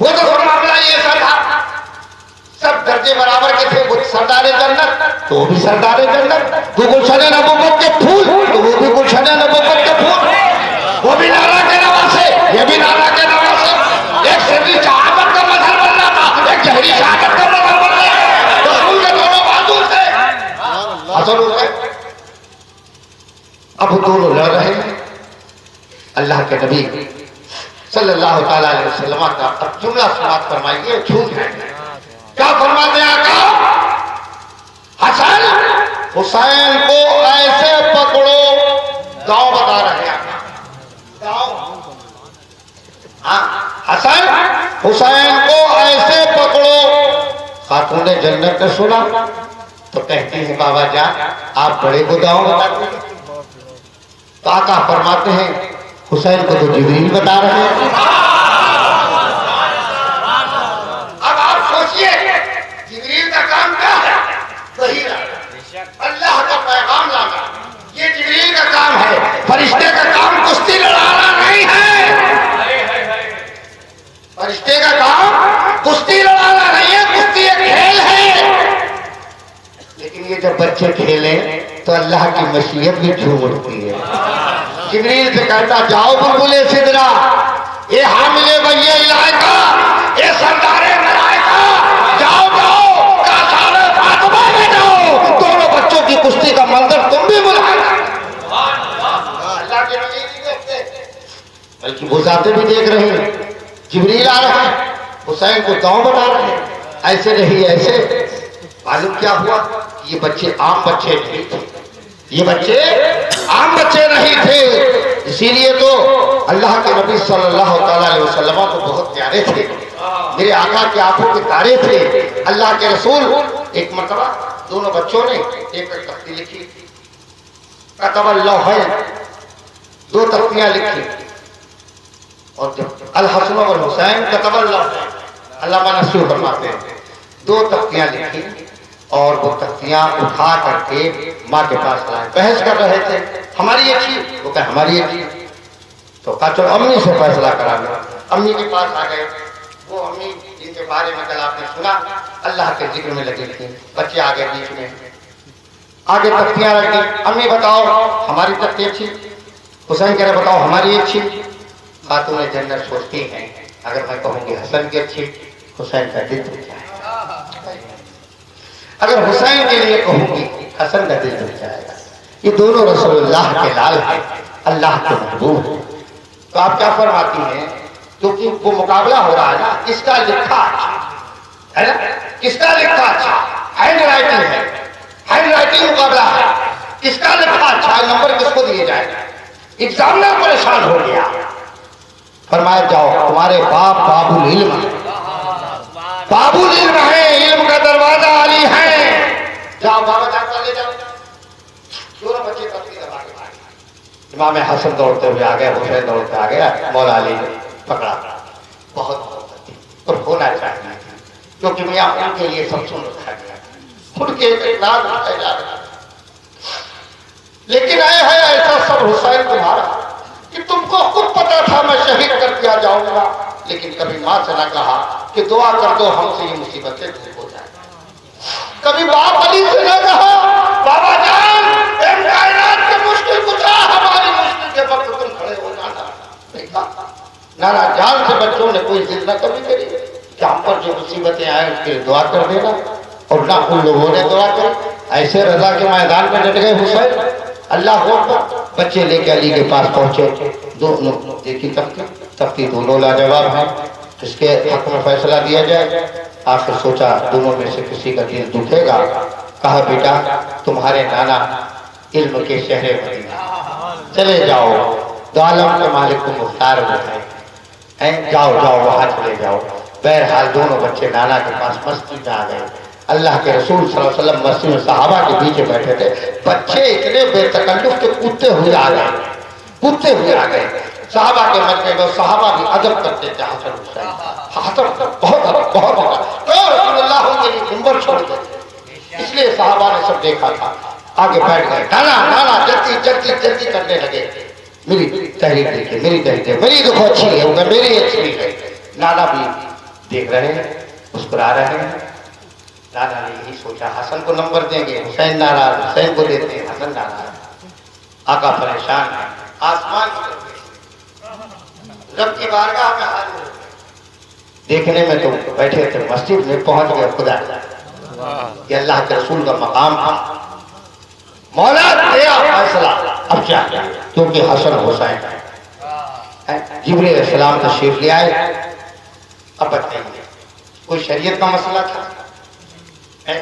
وہ تو معاملہ یہ سب تھا, سب درجے برابر کے تھے. وہ سردار جنت تو وہ بھی سردار جنت, تو گلشن نبوت کے پھول تو وہ بھی گلشن نبوت کے پھول, وہ بھی نانا کے نواسے, یہ بھی نانا کے نواسے. ایک سری شہادت کا مظہر بن رہا تھا, ایک جہری شہادت کا مظہر بن رہا ہے. رسول کے دونوں بازو تھے, حسن ہو گئے. اب دونوں لڑ رہے ہیں. اللہ کے نبی صلی اللہ تعالی علیہ وسلم کا اب جملہ سماعت فرمائیے, جھوٹ ہے. کیا فرماتے ہیں آقا؟ حسن حسین کو ایسے پکڑو, گاؤں بتا رہے ہیں گاؤں. ہاں, حسن حسین کو ایسے پکڑو. خاتون جنت نے سنا تو کہتی ہے بابا جان آپ بڑے کو گاؤں بتاتے ہیں. تو آقا فرماتے ہیں حسین کو تو جبریل بتا رہے ہیں. اب آپ سوچئے جبریل کا کام کیا ہے؟ وہی اللہ کا پیغام لانا, یہ جبریل کا کام ہے. فرشتے کا کام کشتی لڑانا نہیں ہے, فرشتے کا کام کشتی لڑانا نہیں ہے, کشتی ایک کھیل ہے. لیکن یہ جب بچے کھیلیں تو اللہ کی مشیت بھی جھوم اٹھتی ہے. جبریل سے کہتا جاؤ بلبل سدرا, اے حامل بھئی الہیکا, اے سردار ملائکہ, جاؤ جاؤ کاسار فاطمہ میں جاؤ, دونوں بچوں کی کشتی کا منظر تم بھی ملاحظہ. اللہ کے نبی نہیں دیکھتے بلکہ وہ ذاتیں بھی دیکھ رہے ہیں. جبریل آ رہے ہیں, حسین کو گاؤں بتا رہے ہیں, ایسے نہیں ایسے. معلوم کیا ہوا, یہ بچے عام بچے نہیں تھے, یہ بچے عام بچے نہیں تھے. اسی لیے تو اللہ کے نبی صلی اللہ تعالی علیہ وسلم تو بہت پیارے تھے, میرے آقا کی آنکھوں کے تارے تھے. اللہ کے رسول ایک مرتبہ دونوں بچوں نے ایک تختی لکھی, کتب اللوحین, دو تختیاں لکھی, اور جب الحسن والحسین کتب اللوحین, علامہ نصیر فرماتے ہیں دو تختیاں لکھی, اور وہ تختیاں اٹھا کر کے ماں کے پاس لائے. بحث کر رہے تھے ہماری یہ چیز, وہ کہا ہماری یہ چیز. تو کہا چلو امی سے فیصلہ کرا لو. امی کے پاس آ گئے. وہ امی جن کے بارے میں کل آپ نے سنا اللہ کے ذکر میں لگی تھی, بچے آگے بیچ میں آگے تختیاں رکھ دی. امی بتاؤ ہماری تختی اچھی, حسین کہہ رہے بتاؤ ہماری اچھی. خاتون جنت سوچتی ہیں اگر میں کہوں گی حسن کی اچھی، حسین کا دل دل جائے گا، اگر حسین کے لیے کہوں گی حسن کا دل دل جائے گا۔ یہ دونوں رسول اللہ کے لال ہیں، اللہ کے محبوب ہیں۔ تو آپ کیا فرماتی ہیں؟ کیونکہ وہ مقابلہ ہو رہا ہے نا، کس کا لکھا اچھا ہے نا، کس کا لکھا اچھا، ہینڈ رائٹنگ ہے، ہینڈ رائٹنگ مقابلہ ہے، کس کا لکھا اچھا ہے، نمبر کس کو دیے جائے گا۔ ایگزامنر پریشان ہو گیا، فرمایا جاؤ تمہارے باپ باب العلم ہے، باب العلم ہے، علم کا دروازہ علی ہے، جاؤ بابا جان کر لے جاؤ۔ دونوں بچے کتنی دبا کے مارے، امام حسن دوڑتے ہوئے آ گیا، حسین دوڑتے آ گیا، مولا علی نے پکڑا، بہت محبت تھی اور ہونا چاہیے تھی، کیونکہ میاں ان کے لیے سب سن رکھا گیا، ان کے نام اٹھائے جا رہے، لیکن آئے ہے ایسا سب حسین تمہارا کہ تم کو خود پتا تھا میں شہید کر دیا جاؤں گا، لیکن کبھی ماں سے نہ کہا کہ دعا کر دو ہم سے یہ مصیبتیں دور ہو جائیں، کبھی باپ علی سے نہ کہا بابا جان ایم کائنات کے مشکل کچھ ہماری مشکل کے وقت تم کھڑے ہو جانا، نہیں کہا۔ نانا جان سے بچوں نے کوئی ضد نہ کبھی کری کہ ہم پر جو مصیبتیں آئیں اس کے لیے دعا کر دینا، اور نہ ان لوگوں نے دعا کری، ایسے رضا کے میدان میں ڈٹ گئے حسین، اللہ اکبر، بچے لے کے علی کے پاس پہنچے، دونوں دیکھی تختی دونوں لاجواب ہیں، اس کے حق میں فیصلہ دیا جائے۔ آخر سوچا دونوں میں سے کسی کا دل دکھے گا، کہا بیٹا تمہارے نانا علم کے شہر مدینہ چلے جاؤ، دو عالم کے مالک کو مختار بتائیں، جاؤ جاؤ وہاں چلے جاؤ۔ بہرحال دونوں بچے نانا کے پاس مسجد میں آ گئے، اللہ کے رسول صلی اللہ علیہ وسلم مسجد میں صحابہ کے پیچھے بیٹھے تھے، بچے اتنے بے تکلف کے کودتے ہوئے آ گئے، کودتے ہوئے آ گئے، صحابہ کے مجمع میں صحابہ بھی ادب کرتے تھے حسن حسین، حسن بہت رسول اللہ ان کے لیے منبر چھوڑ گئے، اس لیے صحابہ نے سب دیکھا تھا، آگے بیٹھ گئے، نانا نانا جلدی جلدی جلدی کرنے لگے، میری تحریر دیکھیں، میری تحریر دیکھیں، میری دیکھو اچھی ہے، میری اچھی ہے۔ نانا بھی دیکھ رہے ہیں، مسکرا رہے ہیں، نانا نے یہی سوچا حسن کو نمبر دیں گے، حسین ناراض، حسین کو دیتے ہیں، حسن ناراض، آقا پریشان ہے، آسمان کی طرف رب کی بارگاہ میں حاضر ہو گئے، دیکھنے میں تو بیٹھے تھے، مسجد میں پہنچ گئے، خدا یہ اللہ کے رسول کا مقام تھا، مولا دیا فیصلہ، اب کیا کیا، کیونکہ حسن حسین جبریل علیہ السلام تشریف لے آئے، اب بتائیے کوئی شریعت کا مسئلہ تھا،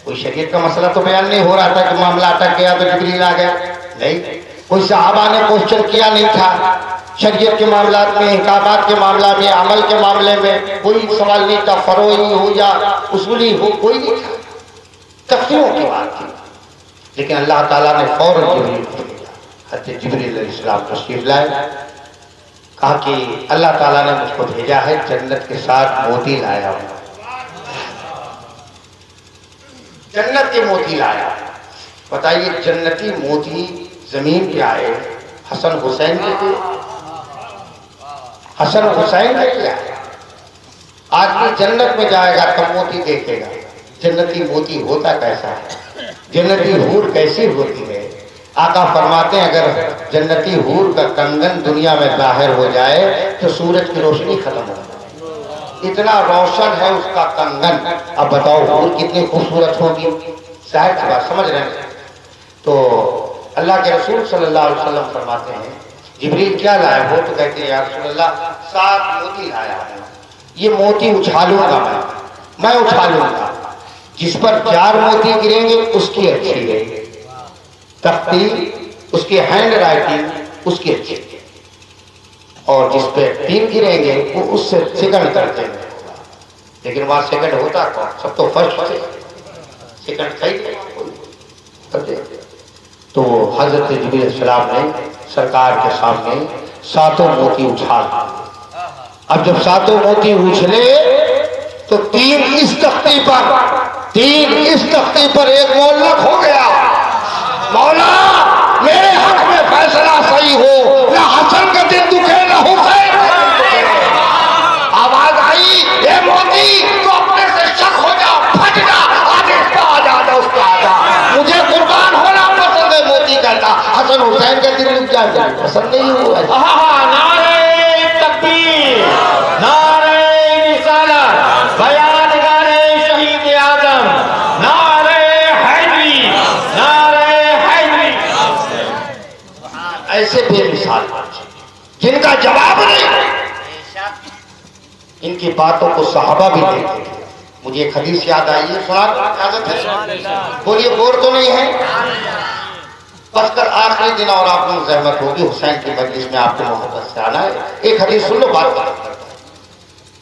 کوئی شریعت کا مسئلہ تو بیان نہیں ہو رہا تھا کہ معاملہ اٹک گیا تو جبریل آ گیا، نہیں، کوئی صحابہ نے کوشچن کیا نہیں تھا، شریعت کے معاملات میں، احکامات کے معاملہ میں، عمل کے معاملے میں کوئی سوال نہیں تھا، فروعی ہو یا اصولی ہو کوئی نہیں تھا، تفسیروں کی بات تھی، لیکن اللہ تعالیٰ نے فوراً جبریل کو بھیجا، حضرت جبریل علیہ السلام تشریف لائے، کہا کہ اللہ تعالیٰ نے مجھ کو بھیجا ہے، جنت کے ساتھ موتی لایا ہوں، جنت کے موتی لایا، بتائیے جنتی موتی زمین پہ آئے حسن حسین کے لیے، حسن حسین نے کیا ہے، آدمی جنت میں جائے گا تب موتی دیکھے گا، جنتی موتی ہوتا کیسا ہے، جنتی حور کیسی ہوتی ہے، آقا فرماتے ہیں اگر جنتی حور کا کنگن دنیا میں ظاہر ہو جائے تو سورج کی روشنی ختم ہو جائے، اتنا روشن ہے اس کا کنگن، اب بتاؤ حور کتنی خوبصورت ہوگی، ظاہر سی بات سمجھ رہے ہیں۔ تو اللہ کے رسول صلی اللہ علیہ وسلم فرماتے ہیں جبریل کیا لائے ہو، تو کہتے ہیں یا رسول اللہ 7 موتی لایا ہوں، یہ موتی اچھالوں گا میں اچھالوں گا، جس پر 4 موتی گریں گے اس کی اچھی ہے تختی، اس کی ہینڈ رائٹنگ اس کی اچھی ہے، اور جس پہ 3 گریں گے وہ اس سے سیکنڈ کرتے ہیں، لیکن وہاں سیکنڈ ہوتا کون، سب تو فرسٹ تھے، سیکنڈ صحیح کرتے۔ تو حضرت جبریل علیہ السلام نے سرکار کے سامنے 7 موتی اچھال، اب جب 7 موتی اچھلے تو 3 اس تختی پر ایک معلق ہو گیا، مولا میرے حق میں فیصلہ صحیح ہو، نہ حسن کا دل دکھے نہ حسین کا دل دکھے، آواز آئی اے موتی تو اپنے سے شک ہو جا، پھٹ جا، آج اس کا آجا اس کا آجا، مجھے قربان ہونا پسند ہے، موتی کہتا حسن حسین کا دل رک جائے پسند نہیں ہوا، نعرہ بیانگر شہید اعظم، نعرہ حیدری، نعرہ حیدری۔ ایسے بے مثال جن کا جواب نہیں، ان کی باتوں کو صحابہ بھی دیکھتے تھے۔ مجھے ایک حدیث یاد آئی ہے، سنا اجازت ہے؟ بولیے بور تو نہیں ہے؟ بس کر آخری دن اور آپ کو زحمت ہوگی حسین کی مجلس میں آپ کے محبت سے آنا ہے، ایک حدیث سن لو بات کرتا ہے۔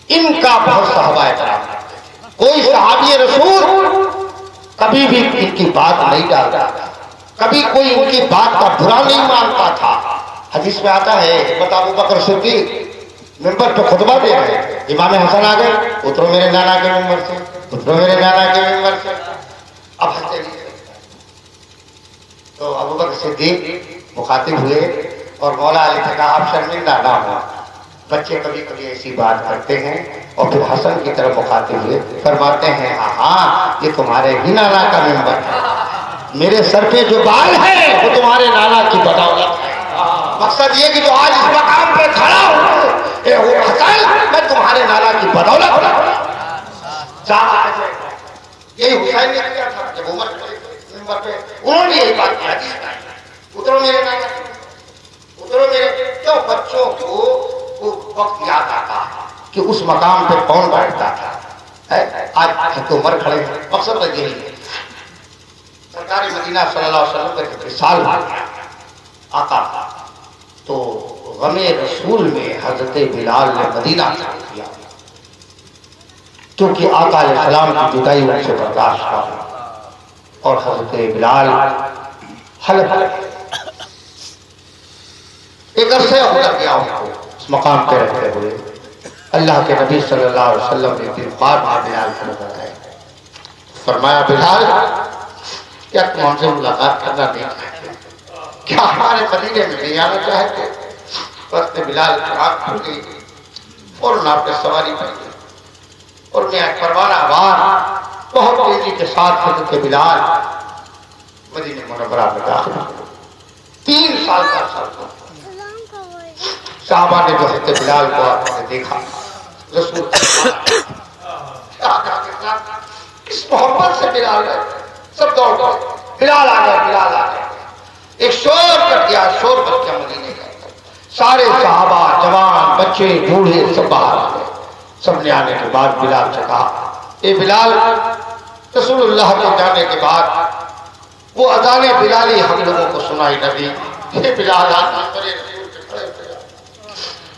ان کا بہت صحابہ احترام کرتے تھے، کوئی صحابی رسول کبھی بھی ان کی بات نہیں ڈالتا تھا، کبھی کوئی ان کی بات کا برا نہیں مانتا تھا۔ حدیث میں آتا ہے حضرت ابو بکر صدیق ممبر پہ خطبہ دے رہے ہیں، امام حسن آ گئے، اترو میرے نانا کے ممبر سے، اترو میرے نانا کے ممبر سے۔ اب ہنستے نہیں تو ابو بکر صدیق مخاطب ہوئے اور مولا علی سے کہا آپ شرمندہ نہ ہو، بچے کبھی کبھی ایسی بات کرتے ہیں، اور پھر حسن کی طرف مخاطب ہوئے، فرماتے ہیں ہاں ہاں یہ تمہارے ہی نانا کا ممبر ہے، میرے سر پہ جو بال ہے وہ تمہارے نانا کی بدولت ہے۔ مقصد یہ کہ جو آج اس مقام پہ کھڑا ہوں حسن میں تمہارے نانا کی بدولت یہی حسین نے کیا تھا جب عمر ممبر پہ انہوں نے یہی بات کیا، اترو میرے نانا، اترو میرے، کیوں بچوں کو وہ وقت یاد آتا کہ اس مقام پہ کون بیٹھتا تھا، آج حضرت عمر کھڑے ہیں۔ مقصد یہی ہے سرکار مدینہ صلی اللہ علیہ وسلم کا وصال آقا تو غم رسول میں حضرت بلال نے مدینہ چھوڑ دیا، کیونکہ آقا علیہ السلام کی جدائی ان سے برداشت نہ ہوئی، اور حضرت بلال حلب ایک عرصے گزر گیا ان کو اس مقام پہ رہتے ہوئے۔ اللہ کے نبی صلی اللہ علیہ وسلم نے دن بعد میں بلال کو نظر آئے، فرمایا بلال کیا تم ہم سے ملاقات کرنا نہیں چاہتے، کیا ہمارے مدینے میں نہیں آنا چاہتے؟ بس بلال کی آنکھ کھل گئی، فوراً آپ نے سواری پر گئی اور میں پروانہ وار بہت تیزی کے ساتھ حضرت بلال مدینہ منورہ میں داخل ہوئے۔ 3 سال کا عرصہ صحابہ نے جو حضرت بلال کو آپ نے دیکھا، رسول اس محبت سے بلال ہے، سب دوڑ گئے، بلال آ گئے، بلال آ گئے۔ ایک شور کر دیا، شور بچ گیا مدینے کا، سارے صحابہ جوان بچے بوڑھے سب باہر آ گئے۔ سب نے آنے کے بعد بلال سے کہا اے بلال، رسول اللہ کے جانے کے بعد وہ اذان بلالی ہم لوگوں کو سنائی نبی، اے بلال آج ممبر رسول پہ کھڑے ہو جاؤ،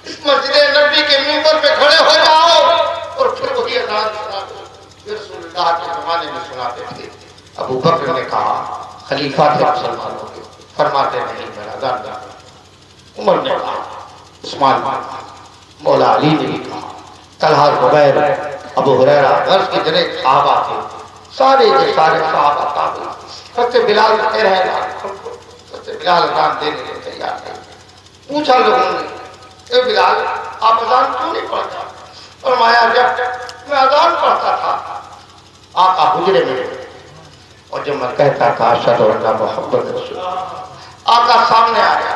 اس مسجد نبی کے ممبر پہ کھڑے ہو جاؤ اور پھر وہی اذان سنا دو جو رسول اللہ کے زمانے میں سناتے تھے۔ ابو بکر نے کہا خلیفہ تھے مسلمانوں کے، فرماتے نہیں میں اذان دوں۔ عمر نے کہا، عثمان نے کہا، مولا علی نے بھی کہا، طلحہ زبیر ابو ہریرہ غرض کے جنے صحابہ تھے، سارے کے سارے صحابہ تابع۔ حضرت بلال کہہ رہے ہیں حضرت بلال اذان دینے کو تیار نہیں۔ پوچھا لوگوں نے اے بلال آپ اذان کیوں نہیں پڑھتا؟ فرمایا جب میں اذان پڑھتا تھا آقا حجرے میں اور جب میں کہتا تھا اشہد ان محمد رسول اللہ، آقا سامنے آیا،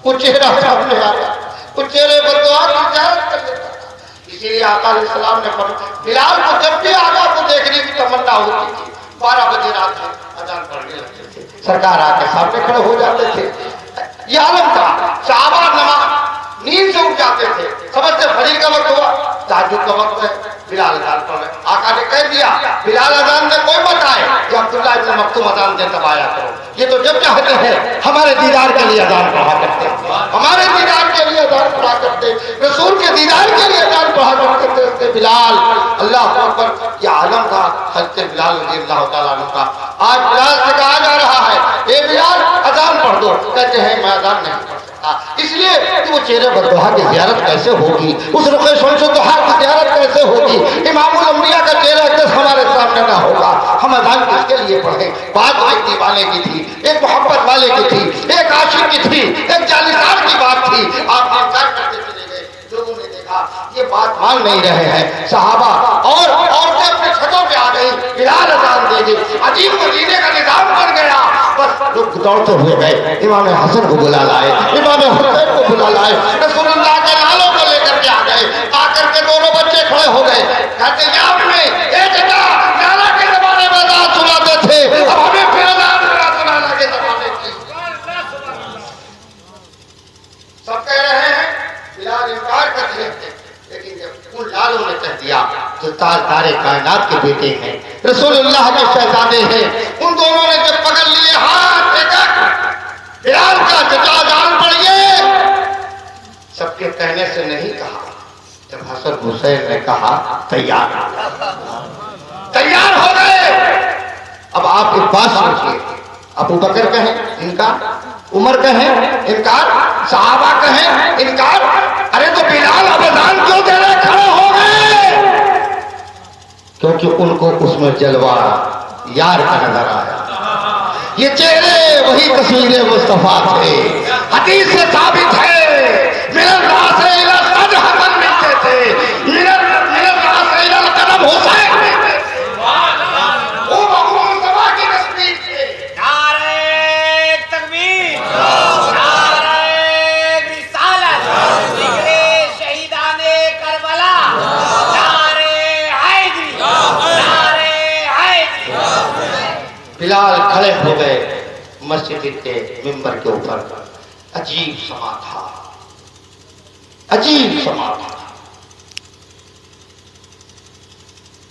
وہ چہرہ سامنے آیا، وہ چہرے پر دعا کی زیارت کر لیتا تھا۔ اسی لیے آقا علیہ السلام نے فرمایا بلال کو جب بھی آقا کو دیکھنے کی تمنا ہوتی تھی 12 بجے رات میں اذان پڑھنے لگتے تھے، سرکار آ کے سامنے کھڑے ہو جاتے تھے۔ یہ عالم تھا، صحابہ نماز نیند سے اٹھ جاتے تھے، سمجھتے فجر کا وقت ہوا، تہجد کا وقت ہے، بلال اذان پڑھ رہے۔ آقا نے کہہ دیا بلال اذان میں کوئی مت آئے کہ عبداللہ ابن مکتوم اذان دے تب آیا کرو، یہ تو جب چاہتے ہیں ہمارے دیدار کے لیے اذان پڑھا کرتے، ہمارے دیدار کے لیے اذان پڑھا کرتے، رسول کے دیدار کے لیے اذان پڑھا کرتے تھے بلال۔ اللہ اکبر، یہ عالم تھا حضرت بلال رضی اللہ تعالیٰ عنہ کا۔ آج بلال سے کہا جا رہا ہے اے بلال اذان پڑھ دو، کہتے ہیں میں اذان نہیں پڑھ سکتا، اس لیے کہ وہ چہرے بدوہا کی زیارت کیسے ہوگی، اس رخ شمس الضحیٰ کی زیارت کیسے ہوگی، امام الانبیاء کا چہرہ کیسے ہمارے سامنے نہ ہوگا۔ ہم اذان کس کے لیے پڑھیں؟ بات ایک دیوانے کی تھی، ایک محبت والے کی تھی، ایک عاشق کی تھی، ایک جانسار کی بات تھی، آپ انکار کرتے چلے گئے۔ لوگوں نے دیکھا یہ بات مان نہیں رہے ہیں، صحابہ اور عورتیں اپنے چھتوں پہ آ گئی، بلال اذان دے گی، عجیب مدینے کا نظام بن گیا۔ بس لوگ دوڑتے ہوئے گئے، امام حسن کو بلا لائے، امام حسین کو بلا لائے، رسول اللہ کے لالوں کو لے کر کے آ گئے، آ کر کے دونوں بچے کھڑے ہو گئے، کہتے تاجدار کائنات کے بیٹے ہیں، رسول اللہ کے شہزادے ہیں۔ ان دونوں نے جب پکڑ لیے ہاتھ لے کر بلال کا چچا جان پڑیے، سب کے کہنے سے نہیں کہا، جب حسن حسین نے کہا تیار ہو گئے۔ اب آپ ایک بات سوچیے، ابو بکر کہیں انکار، عمر کہیں انکار، صحابہ کہیں انکار، ارے تو بلال اب اذان کیوں دے رہے کھڑے ہو گئے؟ کیونکہ ان کو اس میں جلوہ یار کا نظر آیا۔ یہ چہرے وہی تصویر مصطفیٰ تھے، حدیث سے ثابت ہے، میرے راس الى صدر حسن ملتے تھے، میرے راس الى القدم حسین ملتے تھے، وہ محمود مصطفیٰ کی نسبی تھے۔ نعرہ تکبیر، نعرہ رسالت، ذکر شہیدان کربلا، نعرہ حیدری، نعرہ حیدری۔ بلال کھڑے ہو گئے مسجد کے ممبر کے اوپر، عجیب سما تھا، عجیب سما تھا۔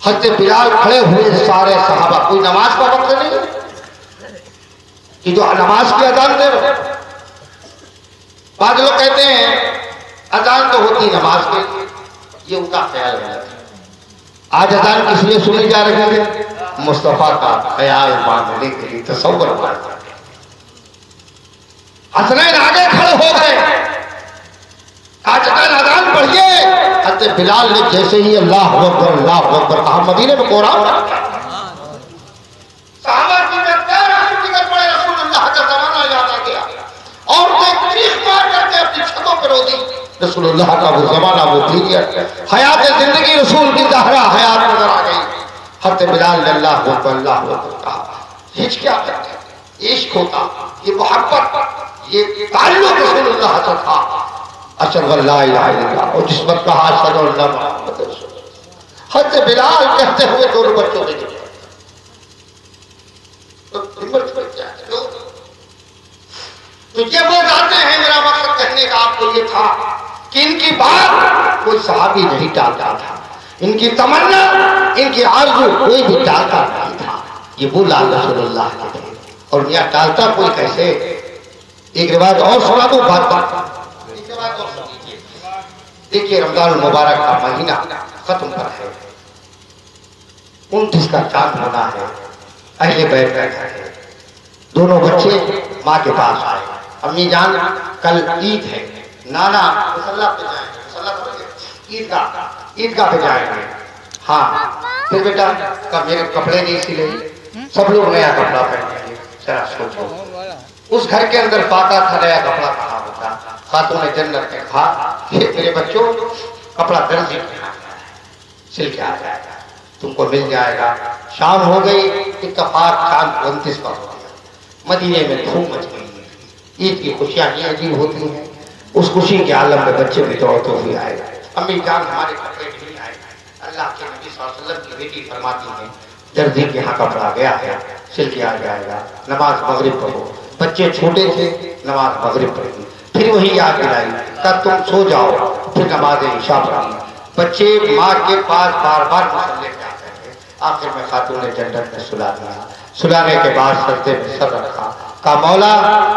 حضرت بلال کھڑے ہوئے، سارے صحابہ، کوئی نماز کا وقت نہیں کہ جو نماز کی اذان دے رہے۔ بعض لوگ کہتے ہیں اذان تو ہوتی نماز کے لیے، یہ ان کا خیال ہے۔ آج اذان کس لیے سنی جا رہی ہے؟ مصطفیٰ کا خیال باندھنے کے لیے، تصور باندھنے کے لیے۔ حسنین آگے کھڑے ہو گئے، آج اذان پڑھیے۔ حضرت بلال نے جیسے ہی اللہ اکبر کہا، مدینے میں قرآن صحابہ کی مقدار آنسو نکل پڑے، رسول اللہ کا زمانہ یاد آ گیا، اور وہ چیخ مار کر کے اپنی چھتوں پر رو دی۔ رسول اللہ کا وہ زمانہ، وہ پیریڈ، حیات زندگی رسول کی زہرا حیات نظر آ گئی۔ حضرت بلال نے اللہ اکبر کہا۔ ہچ کیا کرتے؟ عشق ہوتا، یہ محبت، یہ تعلق رسول اللہ سے تھا۔ اشہد ان لا الہ الا اللہ، اور جس وقت کہا اشہد ان محمد رسول اللہ، حضرت بلال کہتے ہوئے دونوں بچوں کے لیے تو یہ وہ جانتے ہیں۔ میرا مقصد کہنے کا آپ کو یہ تھا کہ ان کی بات کوئی صحابی نہیں ٹالتا تھا، ان کی تمنا، ان کی آرزو کوئی بھی ٹالتا نہیں تھا۔ یہ بولا رسول اللہ کے تھے، اور یہ ٹالتا کوئی کیسے؟ ایک روایت اور سنا دو بات۔ دیکھیے رمضان المبارک کا مہینہ ختم پر ہے، 29 کا چاند ہونا ہے، اہل بیت بیٹھے ہیں، دونوں بچے ماں کے پاس آئے، امی جان کل عید ہے، نانا مصلی پہ جائیں گے، مصلی عیدگاہ پہ جائیں گے۔ ہاں پھر بیٹا میرے کپڑے نہیں سلے، سب لوگ نیا کپڑا پہنیں گے۔ ذرا سوچو اس گھر کے اندر پاتا تھا نیا کپڑا کہاں ہوتا؟ خاتون جنت نے کہا کہ میرے بچوں کپڑا درزی سل کے آ جائے گا، تم کو مل جائے گا۔ شام ہو گئی، اتفاق چاند 29 پر ہو گیا، مدینے میں دھوم مچ گئی۔ عید کی خوشیاں یہ عجیب ہوتی ہیں، اس خوشی کے عالم میں بچے بھی دوڑتے ہوئے آئے گا۔ امی جان ہمارے کپڑے نہیں آئے، اللہ کے نبی صلی اللہ علیہ وسلم کی بیٹی فرماتی ہیں درزی کے یہاں کپڑا گیا ہے، سل کے آ جائے گا، نماز مغرب پڑھو۔ بچے چھوٹے تھے، نماز مغرب پڑھی، پھر وہی یاد دلائی، تب تم سو جاؤ، پھر نماز عشاء پڑھی۔ بچے ماں کے پاس بار بار مصلی پہ آتے ہیں، آخر میں خاتون جنت نے سلا دیا۔ سلانے کے بعد سجدے میں سر رکھا، کہا مولا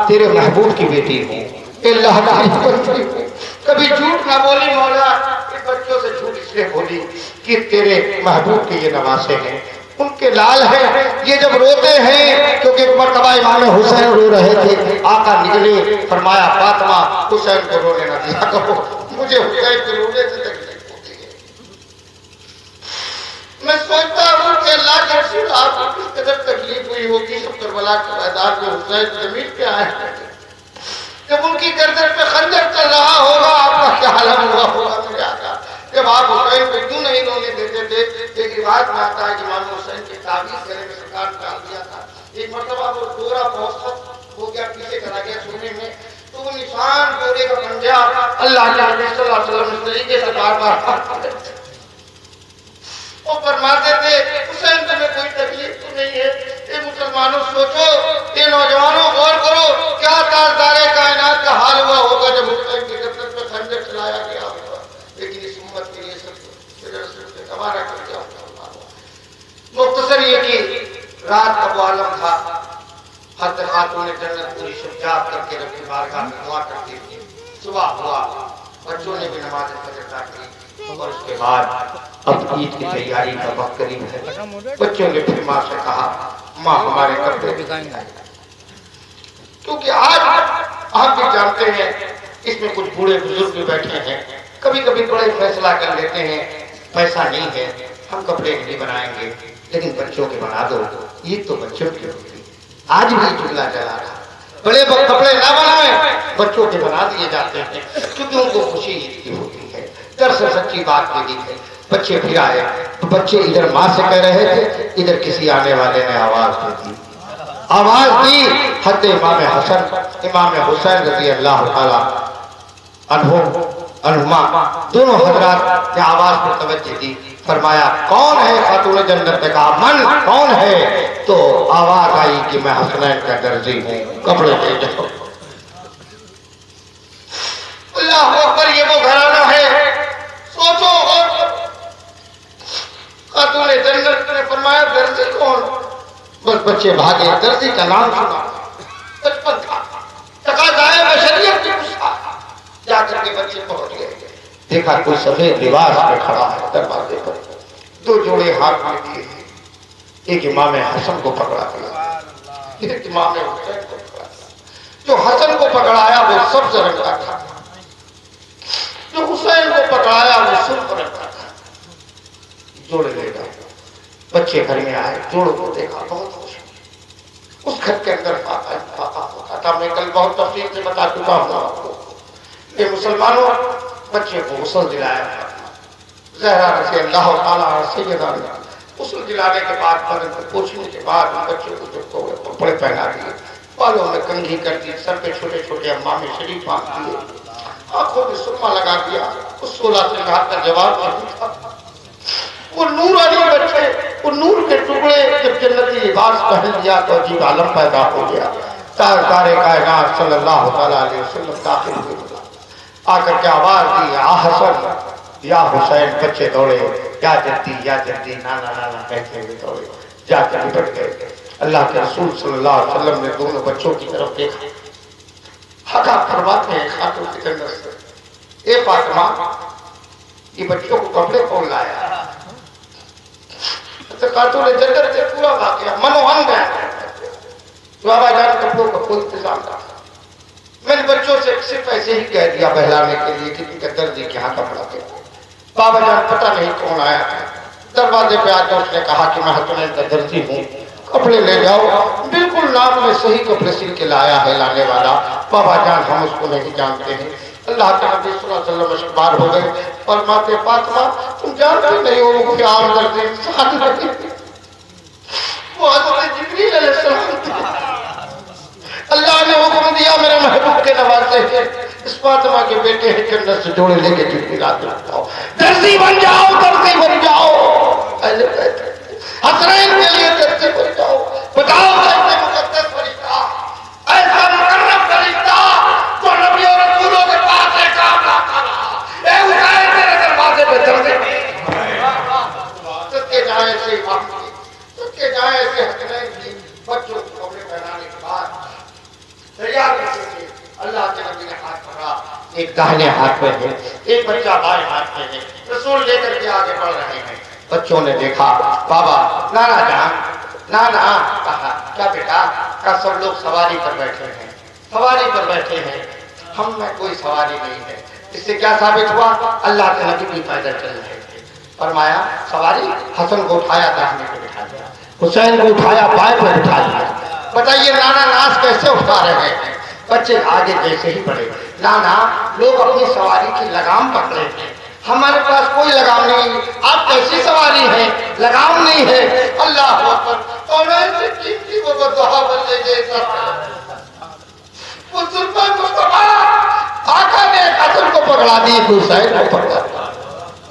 تیرے محبوب کی بیٹی ہوں، اللہ کی بچی ہوں، کبھی جھوٹ نہ بولی مولا، ان بچوں سے جھوٹ اس لیے بولی کہ تیرے محبوب کے یہ نواسے ہیں، ان کے لال ہیں، یہ جب روتے ہیں، کیونکہ ایک مرتبہ امام حسین رو رہے تھے، آقا نکلے، فرمایا فاطمہ حسین کو رونے نہ دیا کرو، مجھے حسین کے رونے سے تکلیف ہوتی ہے۔ میں سوچتا ہوں کہ اللہ کے رسول آپ کو کس قدر تکلیف ہوئی ہوگی جب کربلا کے میدان میں حسین زمین پہ آئے ہیں، جب ان کی گردن پہ خنجر چل رہا ہوگا، آپ کا کیا عالم ہوا ہوگا میرے آقا؟ جب آپ حسین کو کیوں نہیں رونے دیتے تھے؟ ایک روایت میں آتا ہے کہ امام حسین کی تعویذ گلے میں سرکار ڈال دیا تھا، ایک مرتبہ وہ ڈورا بہت سخت ہو گیا، پیچھے چلا گیا سونے میں، تو وہ نشان ڈورے کا بن گیا۔ اللہ کے نبی صلی اللہ علیہ وسلم اس طریقے سے بار بار وہ فرماتے تھے حسین تمہیں کوئی تکلیف تو نہیں ہے؟ اے مسلمانوں سوچو، اے نوجوانوں غور کرو، کیا تاجدار کائنات کا حال ہوا ہوگا جب حسین کی گردن پہ خنجر چلایا گیا ہوگا، لیکن اس امت کے لیے سب ہمارا کر دیا ہوگا۔ رات کا وہ عالم تھا، حضرت خاتون جنت پوری شجاعت کر کے رب کی بارگاہ میں دعا کرتی تھی۔ صبح ہوا، بچوں نے بھی نماز فجر ادا کی، اور اس کے بعد اب عید کی تیاری کا وقت قریب ہے۔ بچوں نے پھر ماں سے کہا ماں ہمارے کپڑے دکھائیں، کیونکہ آج آپ بھی جانتے ہیں اس میں کچھ بوڑھے بزرگ بھی بیٹھے ہیں، کبھی کبھی بڑے فیصلہ کر لیتے ہیں پیسہ نہیں ہے ہم کپڑے نہیں بنائیں گے لیکن بچوں کے بنا دو، یہ تو بچوں کی ہوتی۔ آج بھی جملہ چلا رہا، بڑے کپڑے نہ بنائیں، بچوں کے بنا دیے جاتے ہیں کیونکہ ان کو خوشی عید کی ہوتی ہے۔ دراصل سچی بات یہ ہے، بچے پھر آئے تو بچے ادھر ماں سے کہہ رہے تھے، ادھر کسی آنے والے نے آواز دی، آواز دی۔ حضرت امام حسن امام حسین رضی اللہ تعالیٰ عنہما دونوں حضرات نے آواز پر توجہ دی، فرمایا کون ہے؟ خاتون جنت نے کہا من کون ہے؟ تو آواز آئی کہ میں حسنین کا درزی ہوں، کپڑے دے جاؤ۔ اللہ اکبر، یہ وہ گھرانہ ہے، سوچو۔ خاتون جنت نے فرمایا درزی کون؟ بس بچے بھاگے، درزی کا نام سنا، بچپن تھا، تقاضائے بشریت کی غصہ، جا کر کے بچے پہنچ گئے، دیکھا کوئی سفید لباس میں کھڑا ہے دروازے پر، دو جوڑے ہاتھ میں دیے، ایک امام حسن کو پکڑا دیا، ایک امام حسین کو پکڑا دیا۔ جو حسن کو پکڑایا وہ سبز رنگ کا تھا، جو حسین کو پکڑایا وہ سرخ رنگ کا تھا۔ جوڑے لے گئے، بچے گھر میں آئے، جوڑوں کو دیکھا، بہت خوش۔ اس گھر کے اندر فاقہ ہوتا تھا، میں کل بہت تفصیل سے بتا چکا ہوں آپ کو۔ یہ مسلمانوں بچے کو غسل دلایا تھا، زہرا رضی اللہ تعالیٰ سیدہ نے غسل دلانے کے بعد بدن کو پوچھنے کے بعد بچے کو جو کپڑے پہنا دیے، بالوں میں کنگھی کر دی، سر پہ چھوٹے چھوٹے امام شریف باندھ دیے، آنکھوں میں سرما لگا دیا۔ اس 16 سنگار کا جواب نہیں تھا۔ وہ نورانی بچے، وہ نور کے ٹکڑے جب جنتی لباس پہن لیا تو عجیب عالم پیدا ہو گیا۔ تاجدار کائنات صلی اللہ تعالیٰ علیہ وسلم داخل ہوئے، آ کر کے آواز دی یا حسن یا حسین۔ بچے دوڑے، یا جدی نانا نانا کہتے ہوئے دوڑے، جا کر نپٹ گئے۔ اللہ کے رسول صلی اللہ علیہ وسلم نے دونوں بچوں کی طرف دیکھا، حقا فرماتے ہیں خاتون کی جنت سے، اے فاطمہ یہ بچوں کو کپڑے کون لایا؟ خاتون جنت سے پورا واقعہ منوہن بیان کرتے، بابا جان کپڑوں کا کوئی انتظام تھا۔ میں نے بچوں سے صرف ایسے ہی کہہ دیا بہلانے کے لیے کہ درزی کے ہاں کپڑا دے۔ بابا جان پتہ نہیں کون آیا تھا، دروازے پہ آ کر اس نے کہا کہ میں حسنین کا درزی ہوں، کپڑے لے جاؤ۔ بالکل نام میں صحیح کپڑے سل کے لایا ہے لانے والا۔ بابا جان ہم اس کو نہیں جانتے ہیں۔ اللہ کے نبی صلی اللہ علیہ وسلم اشکبار ہو گئے، فرماتے فاطمہ تم جانتے نہیں ہو کہ عام درزی انسان نہیں، وہ حضرت جبریل علیہ السلام تھے۔ اللہ نے حکم دیا میرے محبوب کے نوازے اس فاطمہ کے بیٹے ہیں جنت سے جوڑے لے کے جبریل آتے بتاؤ درزی بن جاؤ، درزی بن جاؤ، اہل بیت حسنین کے لیے درزی بن جاؤ۔ بتاؤ ایسے مقدس فرشتہ، ایسا مقرب فرشتہ جو نبی اور رسولوں کے پاس ایک کام لاتا رہا، اے حسین میرے دروازے پہ درزی سکے جائیں ایسے امام کی، سکے جائیں ایسے حسنین کی۔ بچوں کو کپڑے پہنانے کے بعد تیار رکھے تھے، اللہ کے نبی نے ہاتھ پکڑا، ایک داہنے ہاتھ میں ہے، ایک بچہ بائیں ہاتھ میں ہے، رسول لے کر کے آگے بڑھ رہے ہیں۔ بچوں نے دیکھا بابا نانا جان، نانا کہا کیا بیٹا؟ کہا سب لوگ سواری پر بیٹھے ہیں، سواری پر بیٹھے ہیں، ہم میں کوئی سواری نہیں ہے۔ اس سے کیا ثابت ہوا؟ اللہ کے نبی بھی پیدل چل رہے تھے۔ فرمایا سواری، حسن کو اٹھایا داہنے پہ بٹھا دیا، حسین کو اٹھایا بائیں پہ بٹھا دیا۔ بتائیے نانا ناز کیسے اٹھا رہے ہیں؟ بچے آگے جیسے ہی بڑھے، نانا لوگ اپنی سواری کی لگام پکڑے ہیں، ہمارے پاس کوئی لگام نہیں، آپ کیسی سواری ہیں؟ لگام نہیں ہے۔ اللہ اکبر، اور ایسے قیمتی وہ بدعا بندے جیسا وہ سلطان مصطفیٰ آقا نے حسن کو پکڑا دی، حسین کو پکڑا دیا۔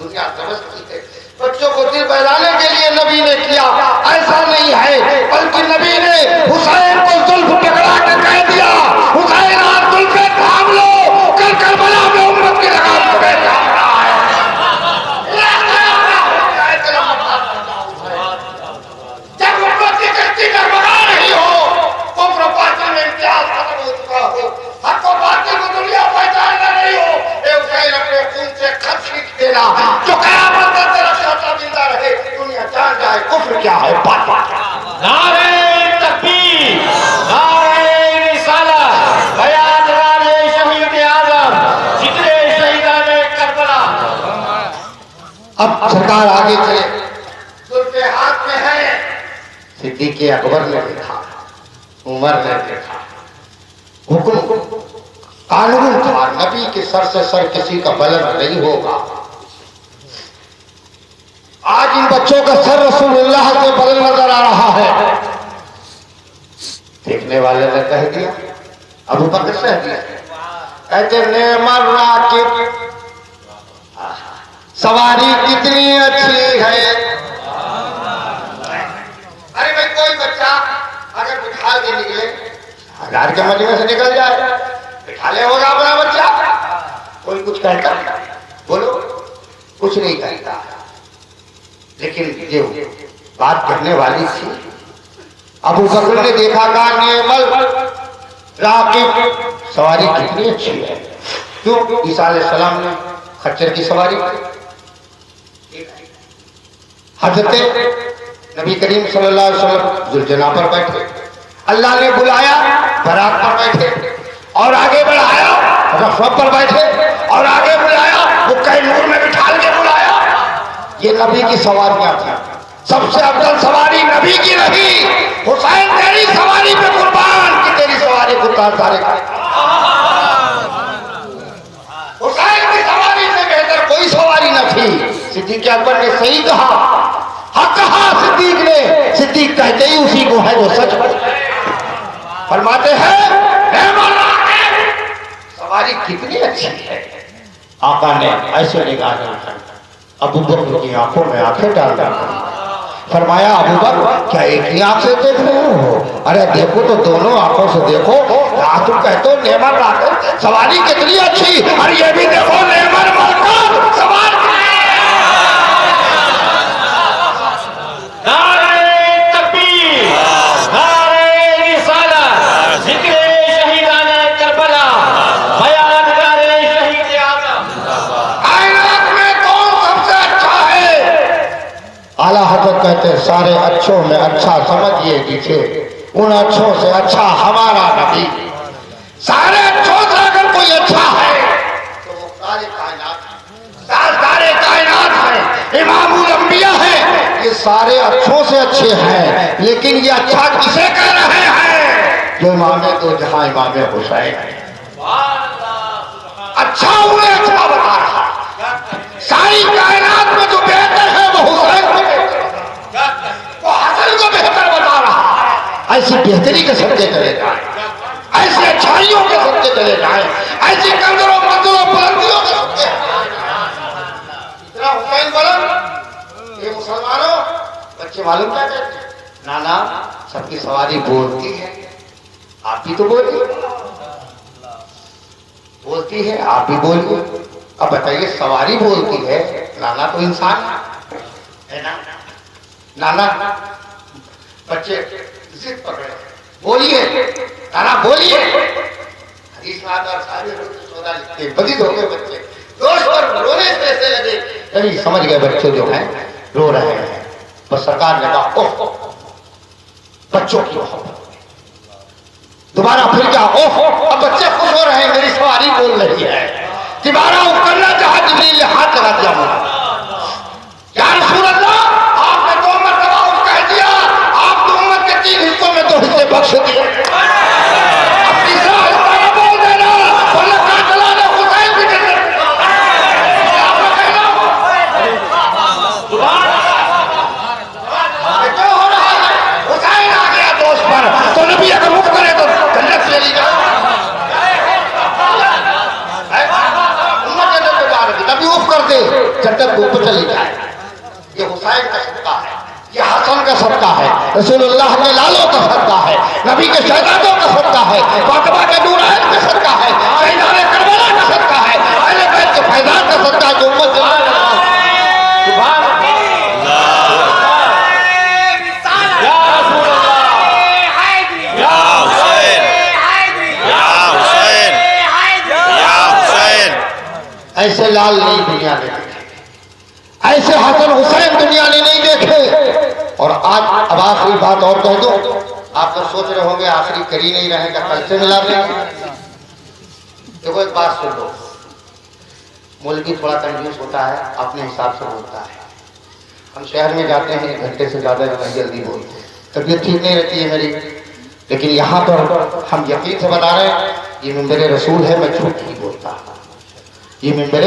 دنیا سمجھتی ہے بچوں کو دل بہلانے کے لیے نبی نے کیا، ایسا نہیں ہے، بلکہ نبی نے حسین کو زلف پکڑا کے کہہ دیا حسین آپ زلفیں تھام لو، کل کربلا میں امت کی لگام تمہیں تھام رہا ہے۔ جب امت کی کرتی کے ہاتھ میں ہے. صدیق اکبر نے دیکھا, عمر نے دیکھا. حکم قانون تھا, نبی کے سر سے سر کسی کا بلند نہیں ہوگا. آج ان بچوں کا سر رسول اللہ سے بلند نظر آ رہا ہے. دیکھنے والے نے کہہ دیا, ابو بکر سے دیا, کہتے نعم الراکب, سواری کتنی اچھی ہے. ارے بھائی کوئی بچہ اگر بٹھا کے نکلے, ہزار کے مجمع سے نکل جائے, بٹھا لے ہوگا اپنا بچہ, کوئی کچھ کہتا بولو, کچھ نہیں کہتا. لیکن جو بات کرنے والی تھی, ابو بکر نے دیکھا کہ نعم الراکب, سواری کتنی اچھی ہے. کیوں؟ عیسیٰ علیہ السلام نے خچر کی سواری کی. حضرت نبی کریم صلی اللہ علیہ وسلم ذوالجناح پر بیٹھے, اللہ نے بلایا براق پر بیٹھے, اور آگے بڑھایا رفع پر بیٹھے, اور آگے بلایا بکہ نور میں بٹھال کے بلایا. یہ نبی کی سواریاں تھیں. سب سے افضل سواری نبی کی رہی. حسین تیری سواری پہ قربان کی تیری سواری کو تارے. حسین کی سواری سے بہتر کوئی سواری نہ تھی. صدیق اکبر نے صحیح کہا, حق کہا صدیق نے. صدیق کہتے ہی اسی کو ہے جو سچ فرماتے ہیں سواری کتنی اچھی ہے. آقا نے ایسے نگاہ ابو بکر کی آنکھوں میں آنکھیں ڈال کر فرمایا, ابو بکر کیا ایک ہی آنکھ سے دیکھ رہے ہو؟ ارے دیکھو تو دونوں آنکھوں سے دیکھو. تم کہتے ہو نعم الراکب, سواری کتنی اچھی, اور یہ بھی دیکھو نعم المرکب, سوار کہتے ہیں سارے اچھوں میں اچھا سمجھئے جسے, ان اچھوں سے اچھا ہمارا نبی. سارے اچھوں سے اگر کوئی اچھا ہے تو وہ سارے کائنات ہیں, امام الانبیاء ہیں. یہ سارے اچھوں سے اچھے ہیں, لیکن یہ اچھا کسے کہہ رہے ہیں؟ جو امام دو جہاں امام حسین ہے. اچھا انہیں اچھا بتا رہا. ساری کائنات میں جو بہتر ہے وہ حسین کو وہ حسن کو بہتر بتا رہا. ایسی بہتری کے صدقے چلے جائیں, ایسی اچھائیوں کے صدقے چلے جائیں, ایسی قدروں منزلوں بلندیوں کے صدقے. اتنا حسین بلند. یہ مسلمانوں بچے معلوم کیا کہتے ہیں, نانا سب کی سواری بولتی ہے, آپ بھی تو بولتی ہے, آپ بھی بولیے. اب بتائیے سواری بولتی ہے, نانا تو انسان ہے نا. نانا بچے ضد پکڑے, بولیے نانا بولیے. حدیث میں آتا سارے سودا لکھتے بدید ہو گئے بچے, دوست پر رونے سے ایسے لگے یعنی سمجھ گئے بچے جو ہیں رو رہے ہیں. بس سرکار نے کہا اوہ بچوں کی دوبارہ پھر کیا, اوہ اب بچے خوش ہو رہے ہیں, میری سواری بول رہی ہے. دوبارہ کرنا چاہا جبریل نے ہاتھ لگا دیا مجھے, یا رسول اللہ آپ نے 2 مرتبہ کہہ دیا, آپ تو امت کے 3 حصوں میں 2 حصے بخش دیے. اب تیسرا حصہ نہ بول دینا, ورنہ قاتل نے حسین بھی جنت میں. کیوں ہو رہا ہے؟ حسین آ گیا دوست پر, تو نبی اگر رخ کرے تو جنت چلی جائے. نبی اوف کر دے جنت کو اوپر چلی جائے. یہ حسین کا صدقہ ہے, یہ حسن کا صدقہ ہے, رسول اللہ کے لالوں کا صدقہ ہے, نبی کے شہزادوں کا صدقہ ہے, فاطمہ کے نورین کا صدقہ ہے, شہیدان کربلا کا صدقہ ہے, اہل بیت کے فیضان کا صدقہ ہے جو امت ایسے لال نہیں دنیا نے دیکھے, ایسے حسن حسین دنیا نے نہیں دیکھے. اور آج اب آخری بات اور کہہ دو, آپ تو سوچ رہے ہوں گے آخری کری نہیں رہے گا, کل سے ملا دیں گے. دیکھو ایک بات سن لو, مولوی تھوڑا کنفیوز ہوتا ہے, اپنے حساب سے بولتا ہے. ہم شہر میں جاتے ہیں 1 گھنٹے سے زیادہ نہیں جلدی بولتے، طبیعت ٹھیک نہیں رہتی ہے میری، لیکن یہاں پر ہم یقین سے بتا رہے ہیں یہ منبر رسول ہے، میں جھوٹ نہیں بولتا، یہ منبر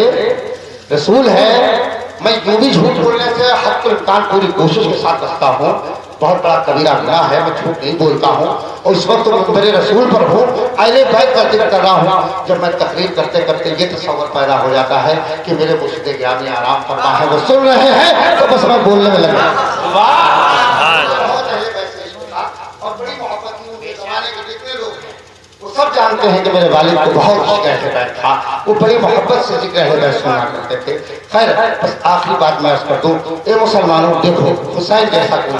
رسول ہے، میں یوں بھی جھوٹ بولنے سے حق الامکان پوری کوشش کے ساتھ بچتا ہوں، بہت بڑا کبیرہ گناہ ہے، میں جھوٹ نہیں بولتا ہوں، اور اس وقت منبر رسول پر ہوں، اہل بیت کا ذکر کر رہا ہوں، جب میں تقریر کرتے کرتے یہ تصور پیدا ہو جاتا ہے کہ میرے مرشد گرامی آرام فرما ہے، وہ سن رہے ہیں تو بس میں بولنے میں لگا۔ اور بڑی محبت کی زمانے کے جتنے لوگ ہیں وہ سب جانتے ہیں کہ میرے والد کو بہت ذکر اہل بیت تھا، وہ بڑی محبت سے ذکر اہل بیت سنا کرتے تھے۔ خیر بس آخری بات میں عرض کر دوں، اے مسلمانوں دیکھو حسین جیسا کوئی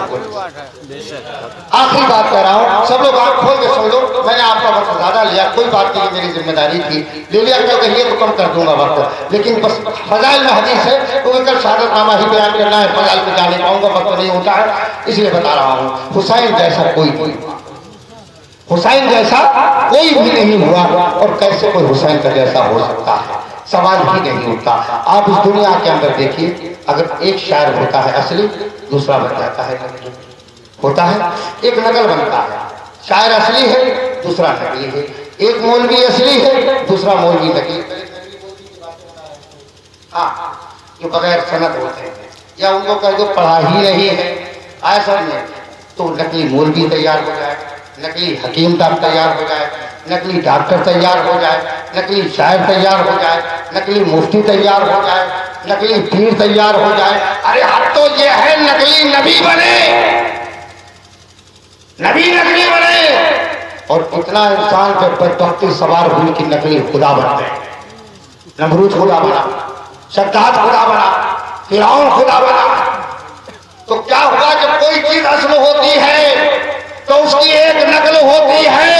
آخری بات کہہ رہا ہوں، سب لوگ آنکھ کھول کے سن لو، میں نے آپ کا وقت زیادہ لیا، کوئی بات نہیں، میری ذمہ داری تھی، لے لیا کیوں کہیے تو کم کر دوں گا وقت، لیکن بس فضائل میں حدیث ہے کیونکہ کل شہادت نامہ ہی بیان کرنا ہے، فضائل پہ جانے پاؤں گا، وقت نہیں ہوتا ہے، اس لیے بتا رہا ہوں، حسین جیسا کوئی حسین جیسا کوئی بھی نہیں ہوا، اور کیسے کوئی حسین کا جیسا ہو سکتا ہے، سوال ہی نہیں ہوتا۔ آپ اس دنیا کے اندر دیکھیے، اگر ایک شاعر ہوتا ہے اصلی، دوسرا بن جاتا ہے نقلی، ہوتا ہے ایک نقل بنتا ہے، شاعر اصلی ہے دوسرا نقلی ہے، ایک مولوی اصلی ہے دوسرا مولوی نقلی، ہاں جو بغیر سند ہوتے ہیں، یا ان کو کہہ دو پڑھا ہی نہیں ہے ایسا میں، تو نقلی مولوی تیار ہو جائے، نقلی حکیم تیار ہو جائے، نقلی ڈاکٹر تیار ہو جائے، نقلی شاعر تیار ہو جائے، نقلی مفتی تیار ہو جائے، نقلی پیر تیار ہو جائے، ارے حد تو یہ ہے نقلی نبی بنے، نبی نقلی بنے، اور اتنا انسان پہ بدبختی سوار ہوئی کہ نقلی خدا بن گئے، نمرود خدا بنا، شداد خدا بنا، فرعون خدا بنا، تو کیا ہوا جب کوئی چیز اصل ہوتی ہے تو اس کی ایک نقل ہوتی ہے،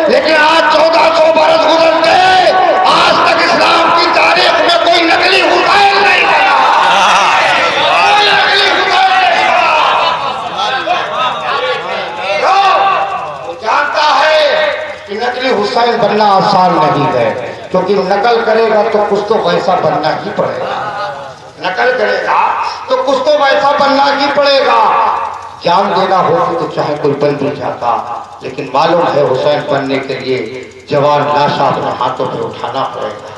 لیکن آج 1400 برس گزر گئے، آج تک اسلام کی تاریخ میں کوئی نقلی حسین نہیں بنا، کوئی نقلی حسین نہیں بنا، وہ جانتا ہے کہ نقلی حسین بننا آسان نہیں ہے، کیونکہ نقل کرے گا تو کچھ تو ویسا بننا ہی پڑے گا، نقل کرے گا تو کچھ تو ویسا بننا ہی پڑے گا، جان دینا ہوتی تو چاہے کوئی بن بھی جاتا، لیکن معلوم ہے حسین بننے کے لیے جوان لاشا اپنے ہاتھوں پہ اٹھانا پڑے گا،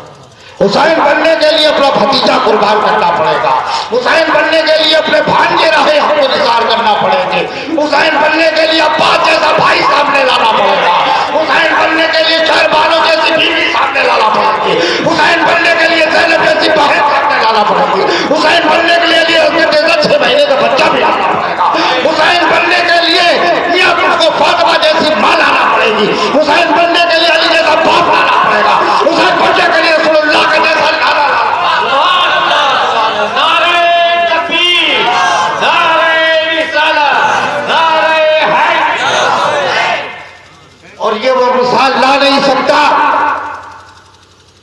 حسین بننے کے لیے اپنا بھتیجا قربان کرنا پڑے گا، حسین بننے کے لیے اپنے بھانجے رہے ہم کو نثار کرنا پڑے گے، حسین بننے کے لیے عباس جیسا بھائی سامنے لانا پڑے گا، حسین بننے کے لیے شہربانوں جیسی بیوی سامنے لانا پڑے گی، حسین بننے کے لیے زینب جیسی بہن سامنے لانا پڑے گی، حسین بننے کے لیے 6 مہینے کا بچہ بھی لانا پڑے گا، حسین بننے کے لیے میاں کو فاطمہ جیسی ماں لانا پڑے گی، حسین بننے کے لیے علی جیسا باپ لانا پڑے گا، حسین بننے کے لیے رسول اللہ کا جیسا لانا اور یہ وہ مثال لا نہیں سکتا،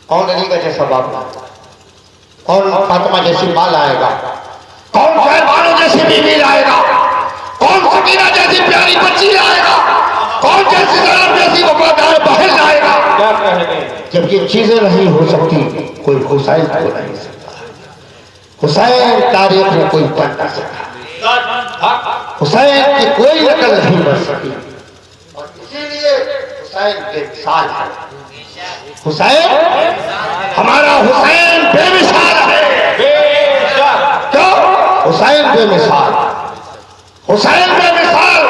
کون علی کا جیسا باپ لائے گا، کون فاطمہ جیسی ماں لائے گا، کون شہربانوں جیسی بیوی لائے گا، کون سکینہ جیسی پیاری بچی لائے گا، کون جیسی زینب جیسی وفادار بہن لائے گا، جب یہ چیزیں نہیں ہو سکتی کوئی حسین کو نہیں سکتا، حسین تاریخ میں کوئی بن نہ سکا، حسین کی کوئی نقل نہیں بن سکی، اور اسی لیے حسین بے مثال ہے، حسین ہمارا حسین بے مثال ہے، کیوں؟ حسین بے مثال، حسین بے مثال،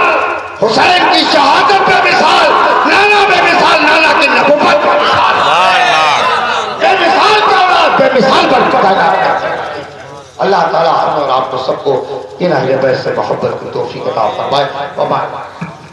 حسین کی شہادت بے مثال، نانا بے مثال، نانا کی نبوت بے مثال، بے مثال کا اولاد بے مثال بن چکا ہے۔ اللہ تعالیٰ ہم اور آپ کو سب کو ان اہل بیت سے محبت کی توفیق عطا فرمائے۔